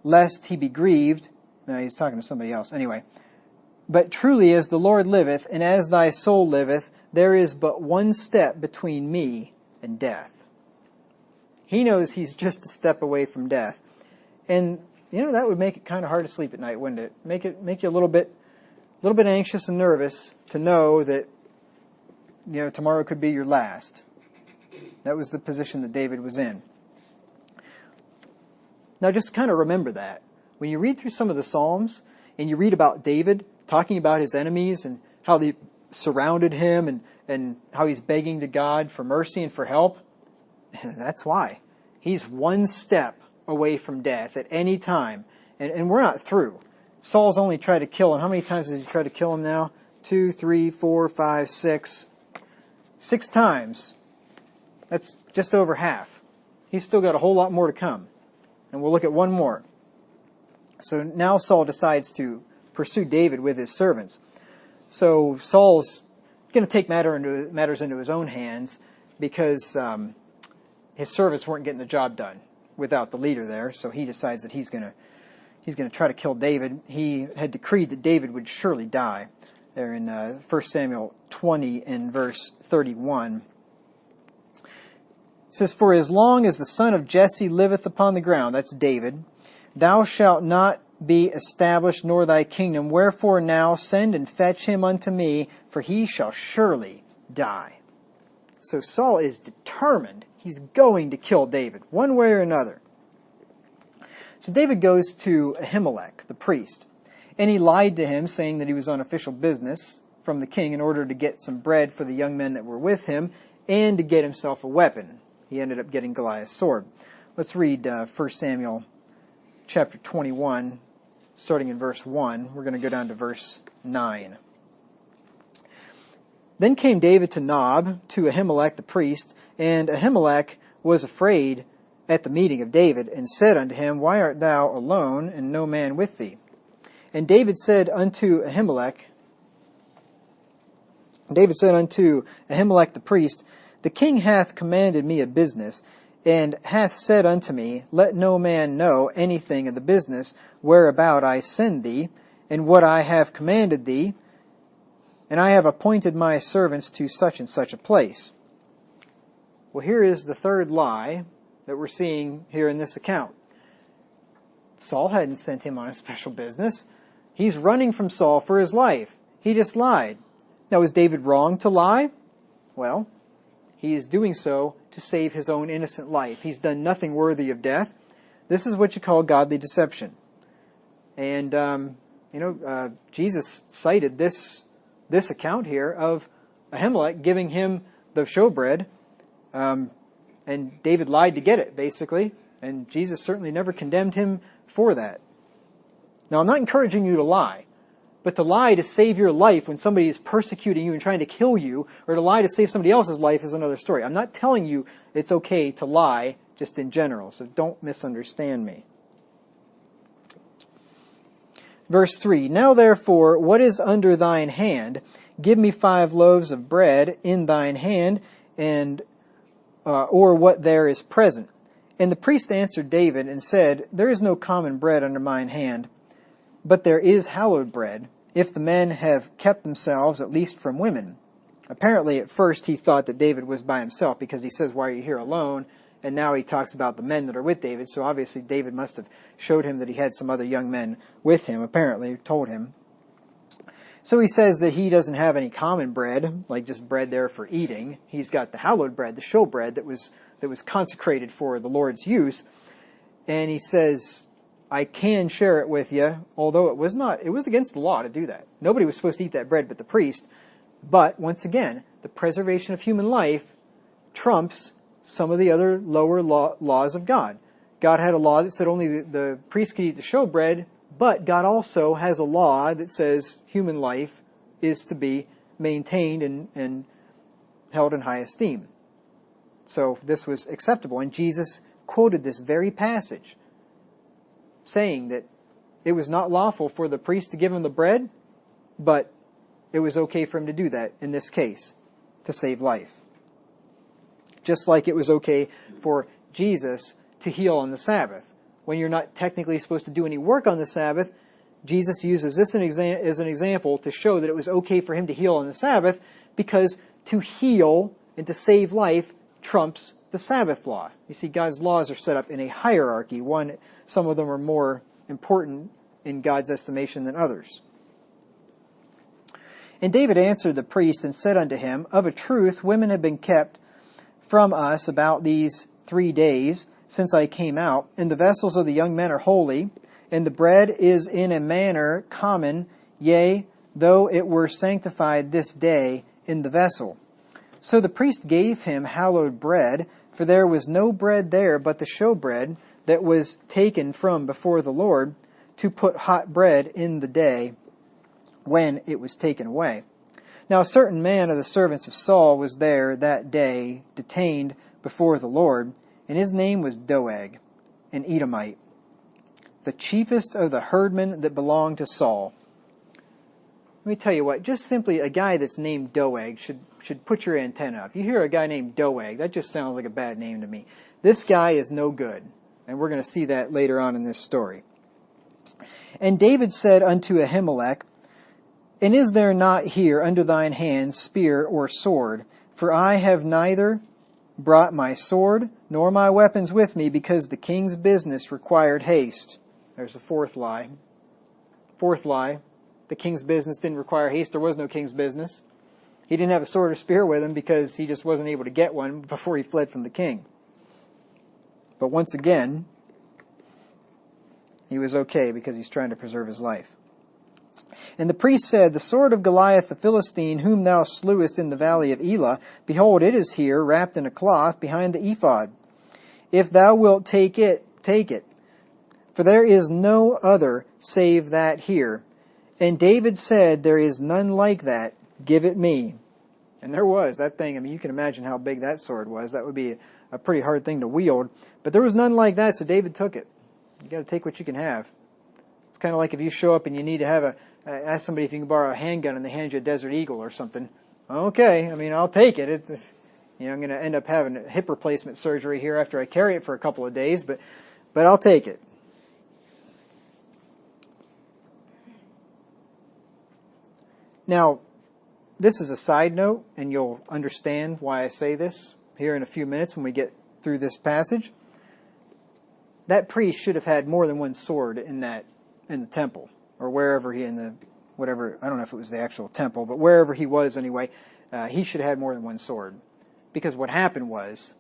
lest he be grieved. No, he's talking to somebody else. Anyway. But truly as the Lord liveth, and as thy soul liveth, there is but one step between me and death. He knows he's just a step away from death. And, that would make it kind of hard to sleep at night, wouldn't it? Make you a little bit anxious and nervous to know that, tomorrow could be your last. That was the position that David was in. Now just kind of remember that. When you read through some of the Psalms, and you read about David talking about his enemies and how they surrounded him and how he's begging to God for mercy and for help, that's why. He's one step away from death at any time. And we're not through. Saul's only tried to kill him. How many times has he tried to kill him now? 2, 3, 4, 5, 6. 6 times. That's just over half. He's still got a whole lot more to come. And we'll look at one more. So now Saul decides to pursue David with his servants. So Saul's going to take matters into his own hands because his servants weren't getting the job done without the leader there. So he decides that he's going to try to kill David. He had decreed that David would surely die. There in 1 Samuel 20 and verse 31. It says, For as long as the son of Jesse liveth upon the ground, that's David, thou shalt not be established, nor thy kingdom. Wherefore now send and fetch him unto me, for he shall surely die. So Saul is determined. He's going to kill David, one way or another. So David goes to Ahimelech, the priest, and he lied to him, saying that he was on official business from the king in order to get some bread for the young men that were with him, and to get himself a weapon. He ended up getting Goliath's sword. Let's read 1 Samuel chapter 21, starting in verse 1. We're going to go down to verse 9. Then came David to Nob, to Ahimelech the priest, and Ahimelech was afraid at the meeting of David, and said unto him, Why art thou alone, and no man with thee? And David said unto Ahimelech the priest, The king hath commanded me a business, and hath said unto me, Let no man know anything of the business whereabout I send thee, and what I have commanded thee, and I have appointed my servants to such and such a place. Well, here is the third lie that we're seeing here in this account. Saul hadn't sent him on a special business. He's running from Saul for his life. He just lied. Now, is David wrong to lie? Well, he is doing so to save his own innocent life. He's done nothing worthy of death. This is what you call godly deception. And, Jesus cited this account here of Ahimelech giving him the showbread, and David lied to get it, basically. And Jesus certainly never condemned him for that. Now, I'm not encouraging you to lie, but to lie to save your life when somebody is persecuting you and trying to kill you, or to lie to save somebody else's life is another story. I'm not telling you it's okay to lie just in general, so don't misunderstand me. Verse 3, Now therefore, what is under thine hand? Give me 5 loaves of bread in thine hand, and or what there is present. And the priest answered David and said, There is no common bread under mine hand, but there is hallowed bread, if the men have kept themselves, at least from women. Apparently, at first, he thought that David was by himself, because he says, Why are you here alone? And now he talks about the men that are with David, so obviously David must have showed him that he had some other young men with him, apparently, told him. So he says that he doesn't have any common bread, like just bread there for eating. He's got the hallowed bread, the showbread that was consecrated for the Lord's use. And he says, I can share it with you, although it was against the law to do that. Nobody was supposed to eat that bread but the priest. But, once again, the preservation of human life trumps some of the other lower laws of God. God had a law that said only the priest could eat the showbread, but God also has a law that says human life is to be maintained and held in high esteem. So this was acceptable. And Jesus quoted this very passage, saying that it was not lawful for the priest to give him the bread, but it was okay for him to do that in this case, to save life. Just like it was okay for Jesus to heal on the Sabbath. When you're not technically supposed to do any work on the Sabbath, Jesus uses this as an example to show that it was okay for him to heal on the Sabbath, because to heal and to save life trumps the Sabbath law. You see, God's laws are set up in a hierarchy. Some of them are more important in God's estimation than others. And David answered the priest and said unto him, Of a truth, women have been kept from us about these 3 days since I came out, and the vessels of the young men are holy, and the bread is in a manner common, yea, though it were sanctified this day in the vessel. So the priest gave him hallowed bread, for there was no bread there but the showbread that was taken from before the Lord, to put hot bread in the day when it was taken away. Now a certain man of the servants of Saul was there that day, detained before the Lord, and his name was Doeg, an Edomite, the chiefest of the herdmen that belonged to Saul. Let me tell you what, just simply a guy that's named Doeg should put your antenna up. You hear a guy named Doeg, that just sounds like a bad name to me. This guy is no good, and we're going to see that later on in this story. And David said unto Ahimelech, And is there not here under thine hand spear or sword? For I have neither brought my sword nor my weapons with me, because the king's business required haste. There's the fourth lie. Fourth lie, the king's business didn't require haste. There was no king's business. He didn't have a sword or spear with him because he just wasn't able to get one before he fled from the king. But once again, he was okay because he's trying to preserve his life. And the priest said, The sword of Goliath the Philistine, whom thou slewest in the valley of Elah, behold, it is here, wrapped in a cloth behind the ephod. If thou wilt take it, take it. For there is no other save that here. And David said, There is none like that. Give it me. And there was that thing. I mean, you can imagine how big that sword was. That would be a pretty hard thing to wield. But there was none like that, so David took it. You got to take what you can have. It's kind of like if you show up and you need to have ask somebody if you can borrow a handgun and they hand you a Desert Eagle or something. Okay, I mean, I'll take it. I'm going to end up having a hip replacement surgery here after I carry it for a couple of days, but I'll take it. Now, this is a side note, and you'll understand why I say this here in a few minutes when we get through this passage. That priest should have had more than one sword in the temple, or wherever I don't know if it was the actual temple, but wherever he was anyway, he should have had more than one sword. Because what happened was,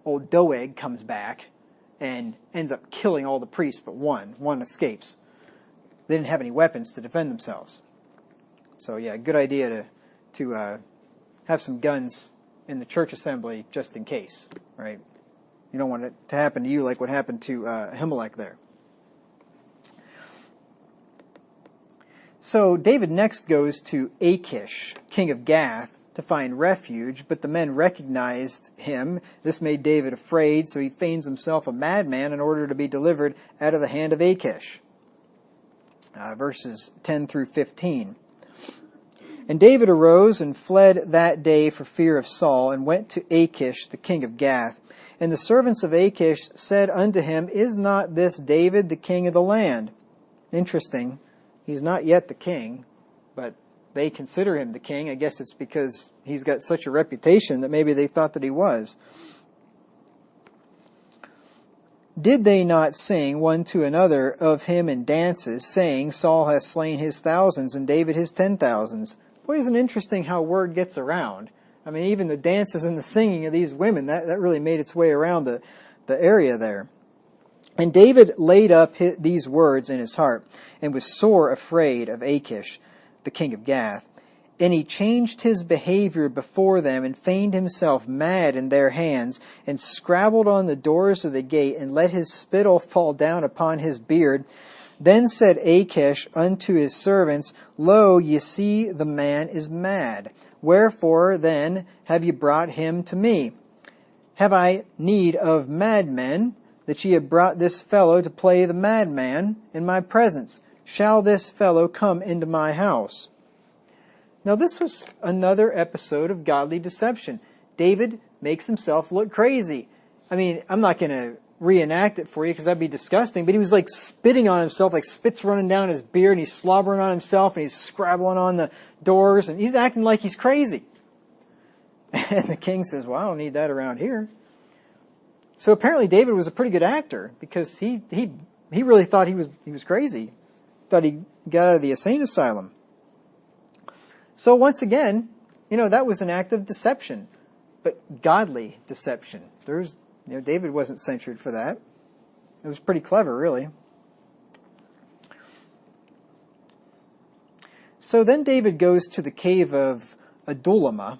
old Doeg comes back and ends up killing all the priests but one. One escapes. They didn't have any weapons to defend themselves. So yeah, good idea to have some guns in the church assembly just in case, right? You don't want it to happen to you like what happened to Ahimelech there. So David next goes to Achish, king of Gath, to find refuge, but the men recognized him. This made David afraid, so he feigns himself a madman in order to be delivered out of the hand of Achish. Verses 10 through 15. And David arose and fled that day for fear of Saul, and went to Achish, the king of Gath. And the servants of Achish said unto him, Is not this David the king of the land? Interesting. He's not yet the king, but they consider him the king. I guess it's because he's got such a reputation that maybe they thought that he was. Did they not sing one to another of him in dances, saying, Saul hath slain his thousands, and David his 10,000s? Boy, isn't it interesting how word gets around. I mean, even the dances and the singing of these women, that really made its way around the area there. And David laid up these words in his heart, and was sore afraid of Achish, the king of Gath. And he changed his behavior before them, and feigned himself mad in their hands, and scrabbled on the doors of the gate, and let his spittle fall down upon his beard. Then said Achish unto his servants, Lo, ye see the man is mad. Wherefore then have ye brought him to me? Have I need of madmen, that ye have brought this fellow to play the madman in my presence? Shall this fellow come into my house? Now this was another episode of godly deception. David makes himself look crazy. I mean, I'm not going to reenact it for you because that'd be disgusting, but he was like spitting on himself, like spit's running down his beard, and he's slobbering on himself, and he's scrabbling on the doors, and he's acting like he's crazy. And the king says, well, I don't need that around here. So apparently David was a pretty good actor, because he really thought he was crazy. Thought he got out of the insane asylum. So once again, that was an act of deception, but godly deception. David wasn't censured for that. It was pretty clever, really. So then David goes to the cave of Adullam,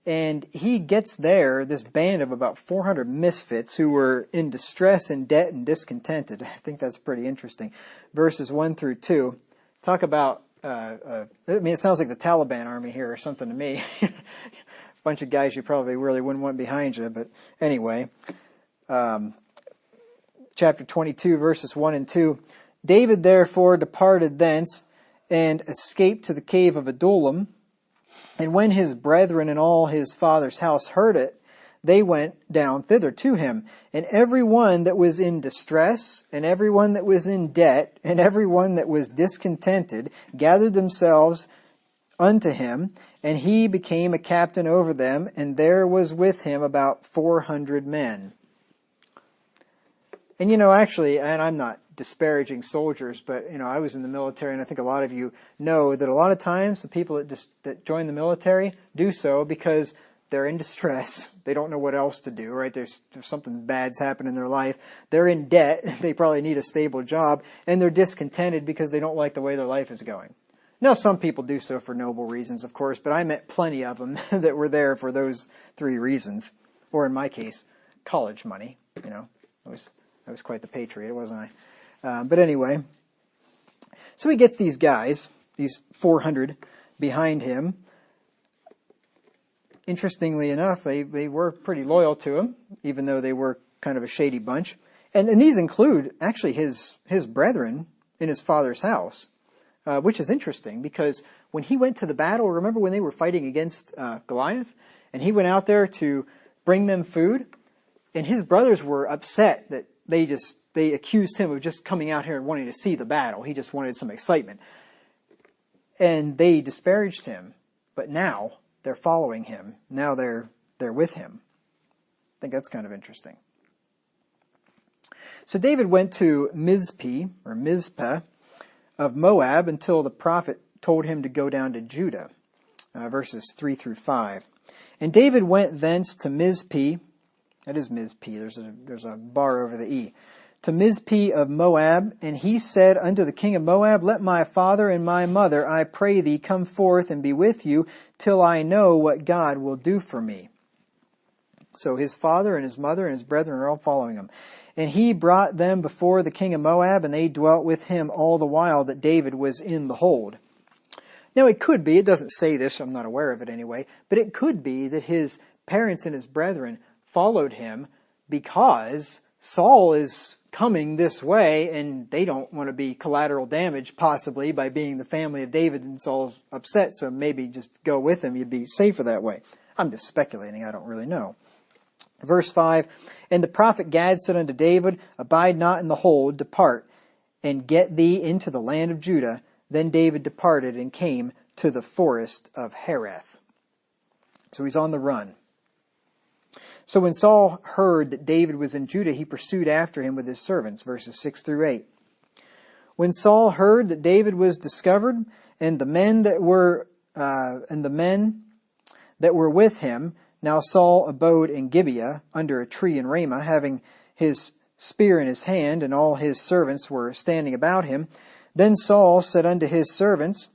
and he gets there this band of about 400 misfits who were in distress, in debt, and discontented. I think that's pretty interesting. Verses 1 through 2 talk about, it sounds like the Taliban army here or something to me. A bunch of guys you probably really wouldn't want behind you, but anyway. Chapter 22, verses 1 and 2. David therefore departed thence, and escaped to the cave of Adullam. And when his brethren and all his father's house heard it, they went down thither to him. And every one that was in distress, and every one that was in debt, and every one that was discontented, gathered themselves unto him, and he became a captain over them, and there was with him about 400 men. And actually, and I'm not disparaging soldiers, but I was in the military, and I think a lot of you know that a lot of times the people that join the military do so because they're in distress. They don't know what else to do, right? There's something bad's happened in their life. They're in debt. They probably need a stable job, and they're discontented because they don't like the way their life is going. Now, some people do so for noble reasons, of course, but I met plenty of them that were there for those three reasons, or in my case, college money. I was quite the patriot, wasn't I? But anyway, so he gets these guys, these 400 behind him. Interestingly enough, they were pretty loyal to him, even though they were kind of a shady bunch. And these include actually his brethren in his father's house, which is interesting because when he went to the battle, remember when they were fighting against Goliath? And he went out there to bring them food, and his brothers were upset that they accused him of just coming out here and wanting to see the battle. He just wanted some excitement. And they disparaged him. But now they're following him. Now they're with him. I think that's kind of interesting. So David went to Mizpah of Moab until the prophet told him to go down to Judah. Verses 3 through 5. And David went thence to Mizpah. That is Mizpah. There's a bar over the E. To Mizpah of Moab, and he said unto the king of Moab, Let my father and my mother, I pray thee, come forth and be with you, till I know what God will do for me. So his father and his mother and his brethren are all following him. And he brought them before the king of Moab, and they dwelt with him all the while that David was in the hold. Now it could be, it doesn't say this, I'm not aware of it anyway, but it could be that his parents and his brethren followed him because Saul is coming this way, and they don't want to be collateral damage, possibly, by being the family of David, and Saul's upset, so maybe just go with him. You'd be safer that way. I'm just speculating. I don't really know. Verse 5, And the prophet Gad said unto David, Abide not in the hold, depart, and get thee into the land of Judah. Then David departed and came to the forest of Hereth. So he's on the run. So when Saul heard that David was in Judah, he pursued after him with his servants, verses 6 through 8. When Saul heard that David was discovered, and the men that were with him, now Saul abode in Gibeah under a tree in Ramah, having his spear in his hand, and all his servants were standing about him. Then Saul said unto his servants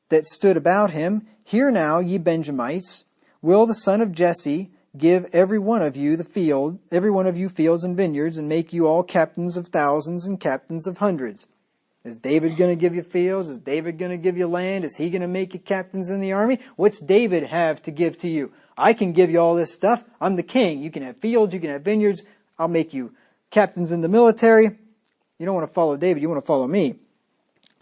that stood about him, Hear now, ye Benjamites, will the son of Jesse give every one of you fields and vineyards, and make you all captains of thousands and captains of hundreds? Is David going to give you fields? Is David going to give you land? Is he going to make you captains in the army? What's David have to give to you? I can give you all this stuff. I'm the king. You can have fields. You can have vineyards. I'll make you captains in the military. You don't want to follow David. You want to follow me.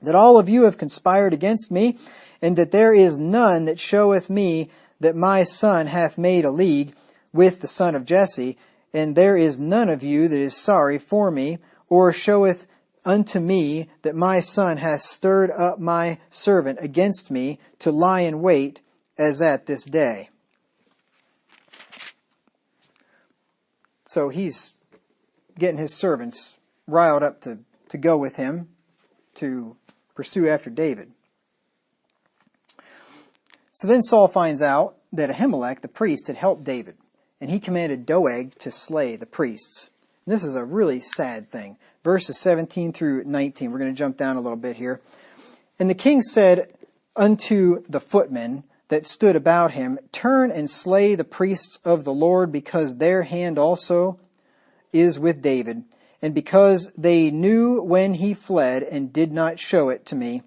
That all of you have conspired against me, and that there is none that showeth me that my son hath made a league with the son of Jesse, and there is none of you that is sorry for me, or showeth unto me that my son hath stirred up my servant against me to lie in wait as at this day. So he's getting his servants riled up to go with him to pursue after David. So then Saul finds out that Ahimelech, the priest, had helped David, and he commanded Doeg to slay the priests. And this is a really sad thing. Verses 17 through 19. We're going to jump down a little bit here. And the king said unto the footmen that stood about him, Turn and slay the priests of the Lord, because their hand also is with David, and because they knew when he fled and did not show it to me.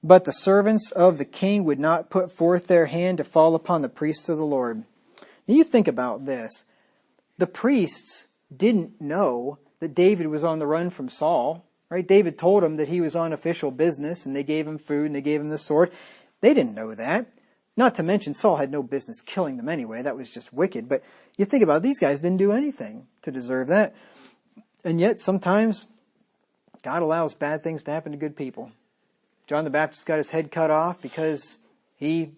But the servants of the king would not put forth their hand to fall upon the priests of the Lord. Now you think about this. The priests didn't know that David was on the run from Saul. Right? David told them that he was on official business, and they gave him food and they gave him the sword. They didn't know that. Not to mention Saul had no business killing them anyway. That was just wicked. But you think about it, these guys didn't do anything to deserve that. And yet sometimes God allows bad things to happen to good people. John the Baptist got his head cut off because he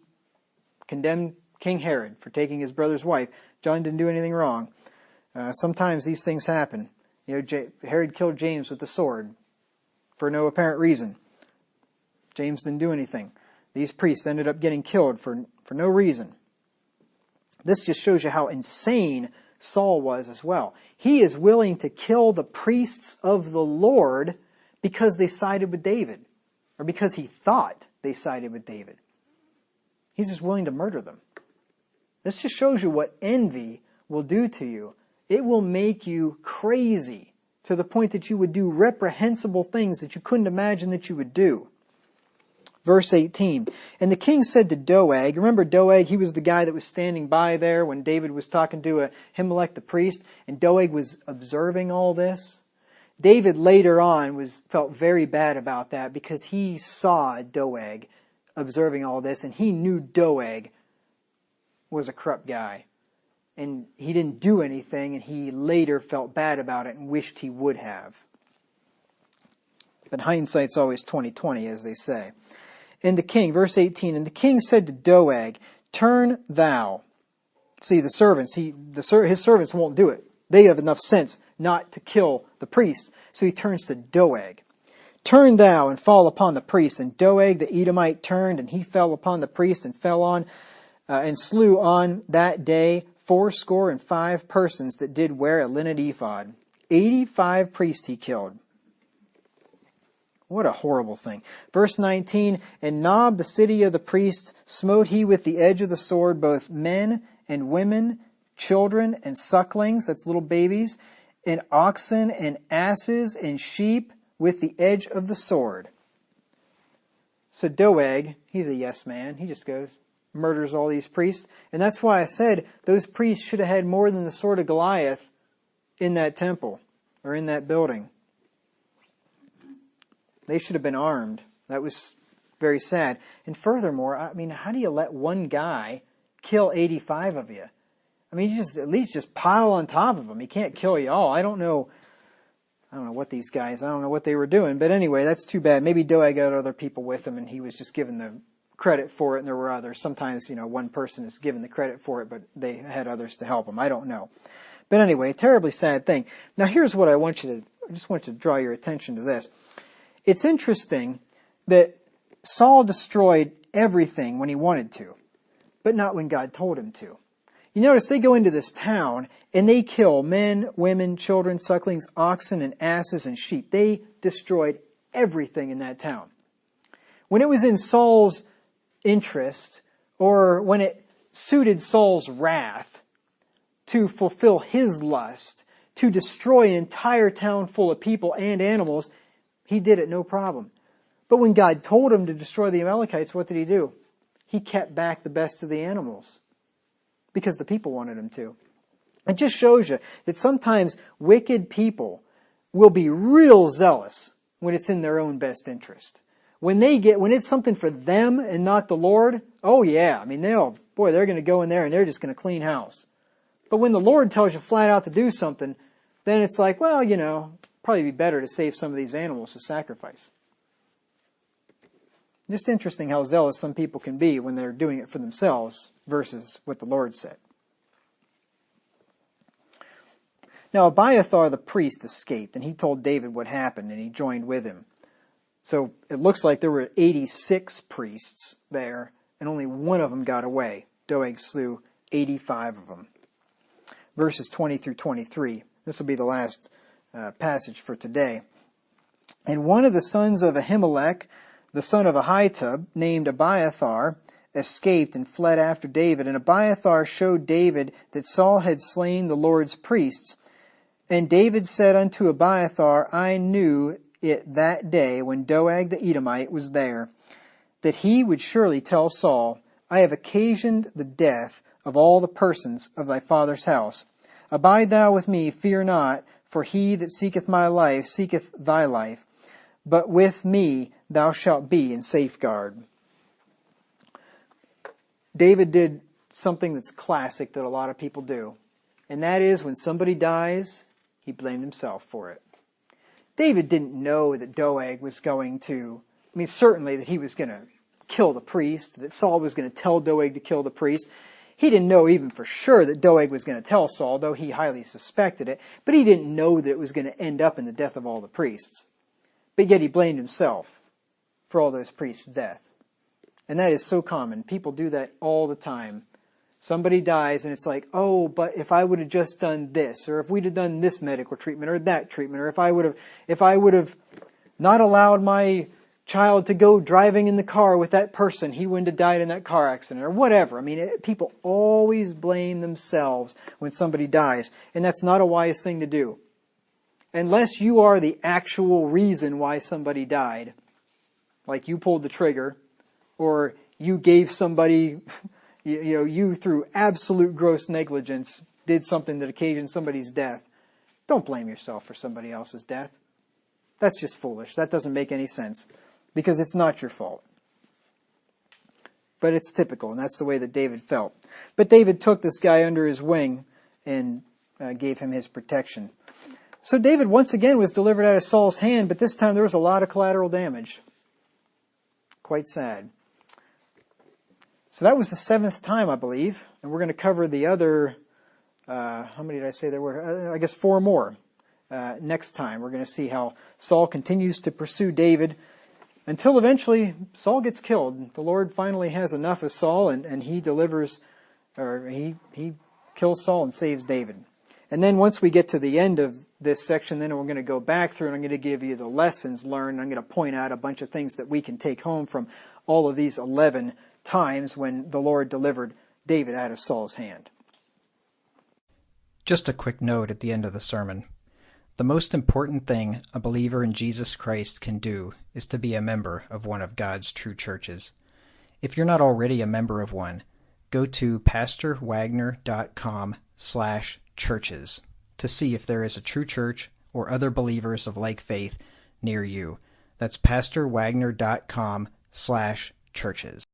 condemned King Herod for taking his brother's wife. John didn't do anything wrong. Sometimes these things happen. Herod killed James with the sword for no apparent reason. James didn't do anything. These priests ended up getting killed for no reason. This just shows you how insane Saul was as well. He is willing to kill the priests of the Lord because they sided with David, or because he thought they sided with David. He's just willing to murder them. This just shows you what envy will do to you. It will make you crazy to the point that you would do reprehensible things that you couldn't imagine that you would do. Verse 18, And the king said to Doeg, remember Doeg, he was the guy that was standing by there when David was talking to Ahimelech the priest, and Doeg was observing all this. David later on felt very bad about that because he saw Doeg observing all this, and he knew Doeg was a corrupt guy. And he didn't do anything, and he later felt bad about it and wished he would have. But hindsight's always 20/20, as they say. And the king, verse 18, And the king said to Doeg, Turn thou. See, the servants, his servants won't do it. They have enough sense not to kill the priest. So he turns to Doeg. Turn thou and fall upon the priest. And Doeg the Edomite turned, and he fell upon the priest, and fell on and slew on that day 85 persons that did wear a linen ephod. 85 priests he killed. What a horrible thing. Verse 19, And Nob, the city of the priests, smote he with the edge of the sword both men and women, children and sucklings, that's little babies, and oxen and asses and sheep with the edge of the sword. So Doeg, he's a yes man. He just goes, murders all these priests. And that's why I said those priests should have had more than the sword of Goliath in that temple or in that building. They should have been armed. That was very sad. And furthermore, I mean, how do you let one guy kill 85 of you? I mean, you just at least just pile on top of them. He can't kill you all. I don't know what these guys, I don't know what they were doing. But anyway, that's too bad. Maybe Doeg had other people with him and he was just given the credit for it, and there were others. Sometimes, one person is given the credit for it, but they had others to help them. I don't know. But anyway, terribly sad thing. Now here's what I just want you to draw your attention to this. It's interesting that Saul destroyed everything when he wanted to, but not when God told him to. You notice they go into this town, And they kill men, women, children, sucklings, oxen, and asses, and sheep. They destroyed everything in that town. When it was in Saul's interest, or when it suited Saul's wrath to fulfill his lust, to destroy an entire town full of people and animals, he did it no problem. But when God told him to destroy the Amalekites, what did he do? He kept back the best of the animals because the people wanted him to. It just shows you that sometimes wicked people will be real zealous when it's in their own best interest. When it's something for them and not the Lord, oh yeah, I mean, they're going to go in there and they're just going to clean house. But when the Lord tells you flat out to do something, then it's like, well, probably be better to save some of these animals to sacrifice. Just interesting how zealous some people can be when they're doing it for themselves versus what the Lord said. Now Abiathar the priest escaped, and he told David what happened, and he joined with him. So it looks like there were 86 priests there, and only one of them got away. Doeg slew 85 of them. Verses 20 through 23. This will be the last passage for today. And one of the sons of Ahimelech, the son of Ahitub, named Abiathar, escaped and fled after David. And Abiathar showed David that Saul had slain the Lord's priests. And David said unto Abiathar, I knew it that day when Doeg the Edomite was there, that he would surely tell Saul, I have occasioned the death of all the persons of thy father's house. Abide thou with me, fear not, for he that seeketh my life seeketh thy life. But with me thou shalt be in safeguard. David did something that's classic that a lot of people do. And that is when somebody dies, he blamed himself for it. David didn't know that Doeg was going to, certainly that he was going to kill the priest, that Saul was going to tell Doeg to kill the priest. He didn't know even for sure that Doeg was going to tell Saul, though he highly suspected it. But he didn't know that it was going to end up in the death of all the priests. But yet he blamed himself for all those priests' death. And that is so common. People do that all the time. Somebody dies and it's like, oh, but if I would have just done this, or if we'd have done this medical treatment or that treatment, or if I would have not allowed my child to go driving in the car with that person, he wouldn't have died in that car accident, or whatever. People always blame themselves when somebody dies, and that's not a wise thing to do. Unless you are the actual reason why somebody died, like you pulled the trigger, or you gave somebody, you through absolute gross negligence did something that occasioned somebody's death. Don't blame yourself for somebody else's death. That's just foolish. That doesn't make any sense because it's not your fault. But it's typical, and that's the way that David felt. But David took this guy under his wing and gave him his protection. So David once again was delivered out of Saul's hand, but this time there was a lot of collateral damage. Quite sad. So that was the 7th time, I believe. And we're going to cover the other, how many did I say there were? I guess 4 more. Next time we're going to see how Saul continues to pursue David until eventually Saul gets killed. The Lord finally has enough of Saul and he delivers, or he kills Saul and saves David. And then once we get to the end of this section, then we're going to go back through and I'm going to give you the lessons learned. I'm going to point out a bunch of things that we can take home from all of these 11 times when the Lord delivered David out of Saul's hand. Just a quick note at the end of the sermon. The most important thing a believer in Jesus Christ can do is to be a member of one of God's true churches. If you're not already a member of one, go to pastorwagner.com/churches to see if there is a true church or other believers of like faith near you. That's pastorwagner.com/churches.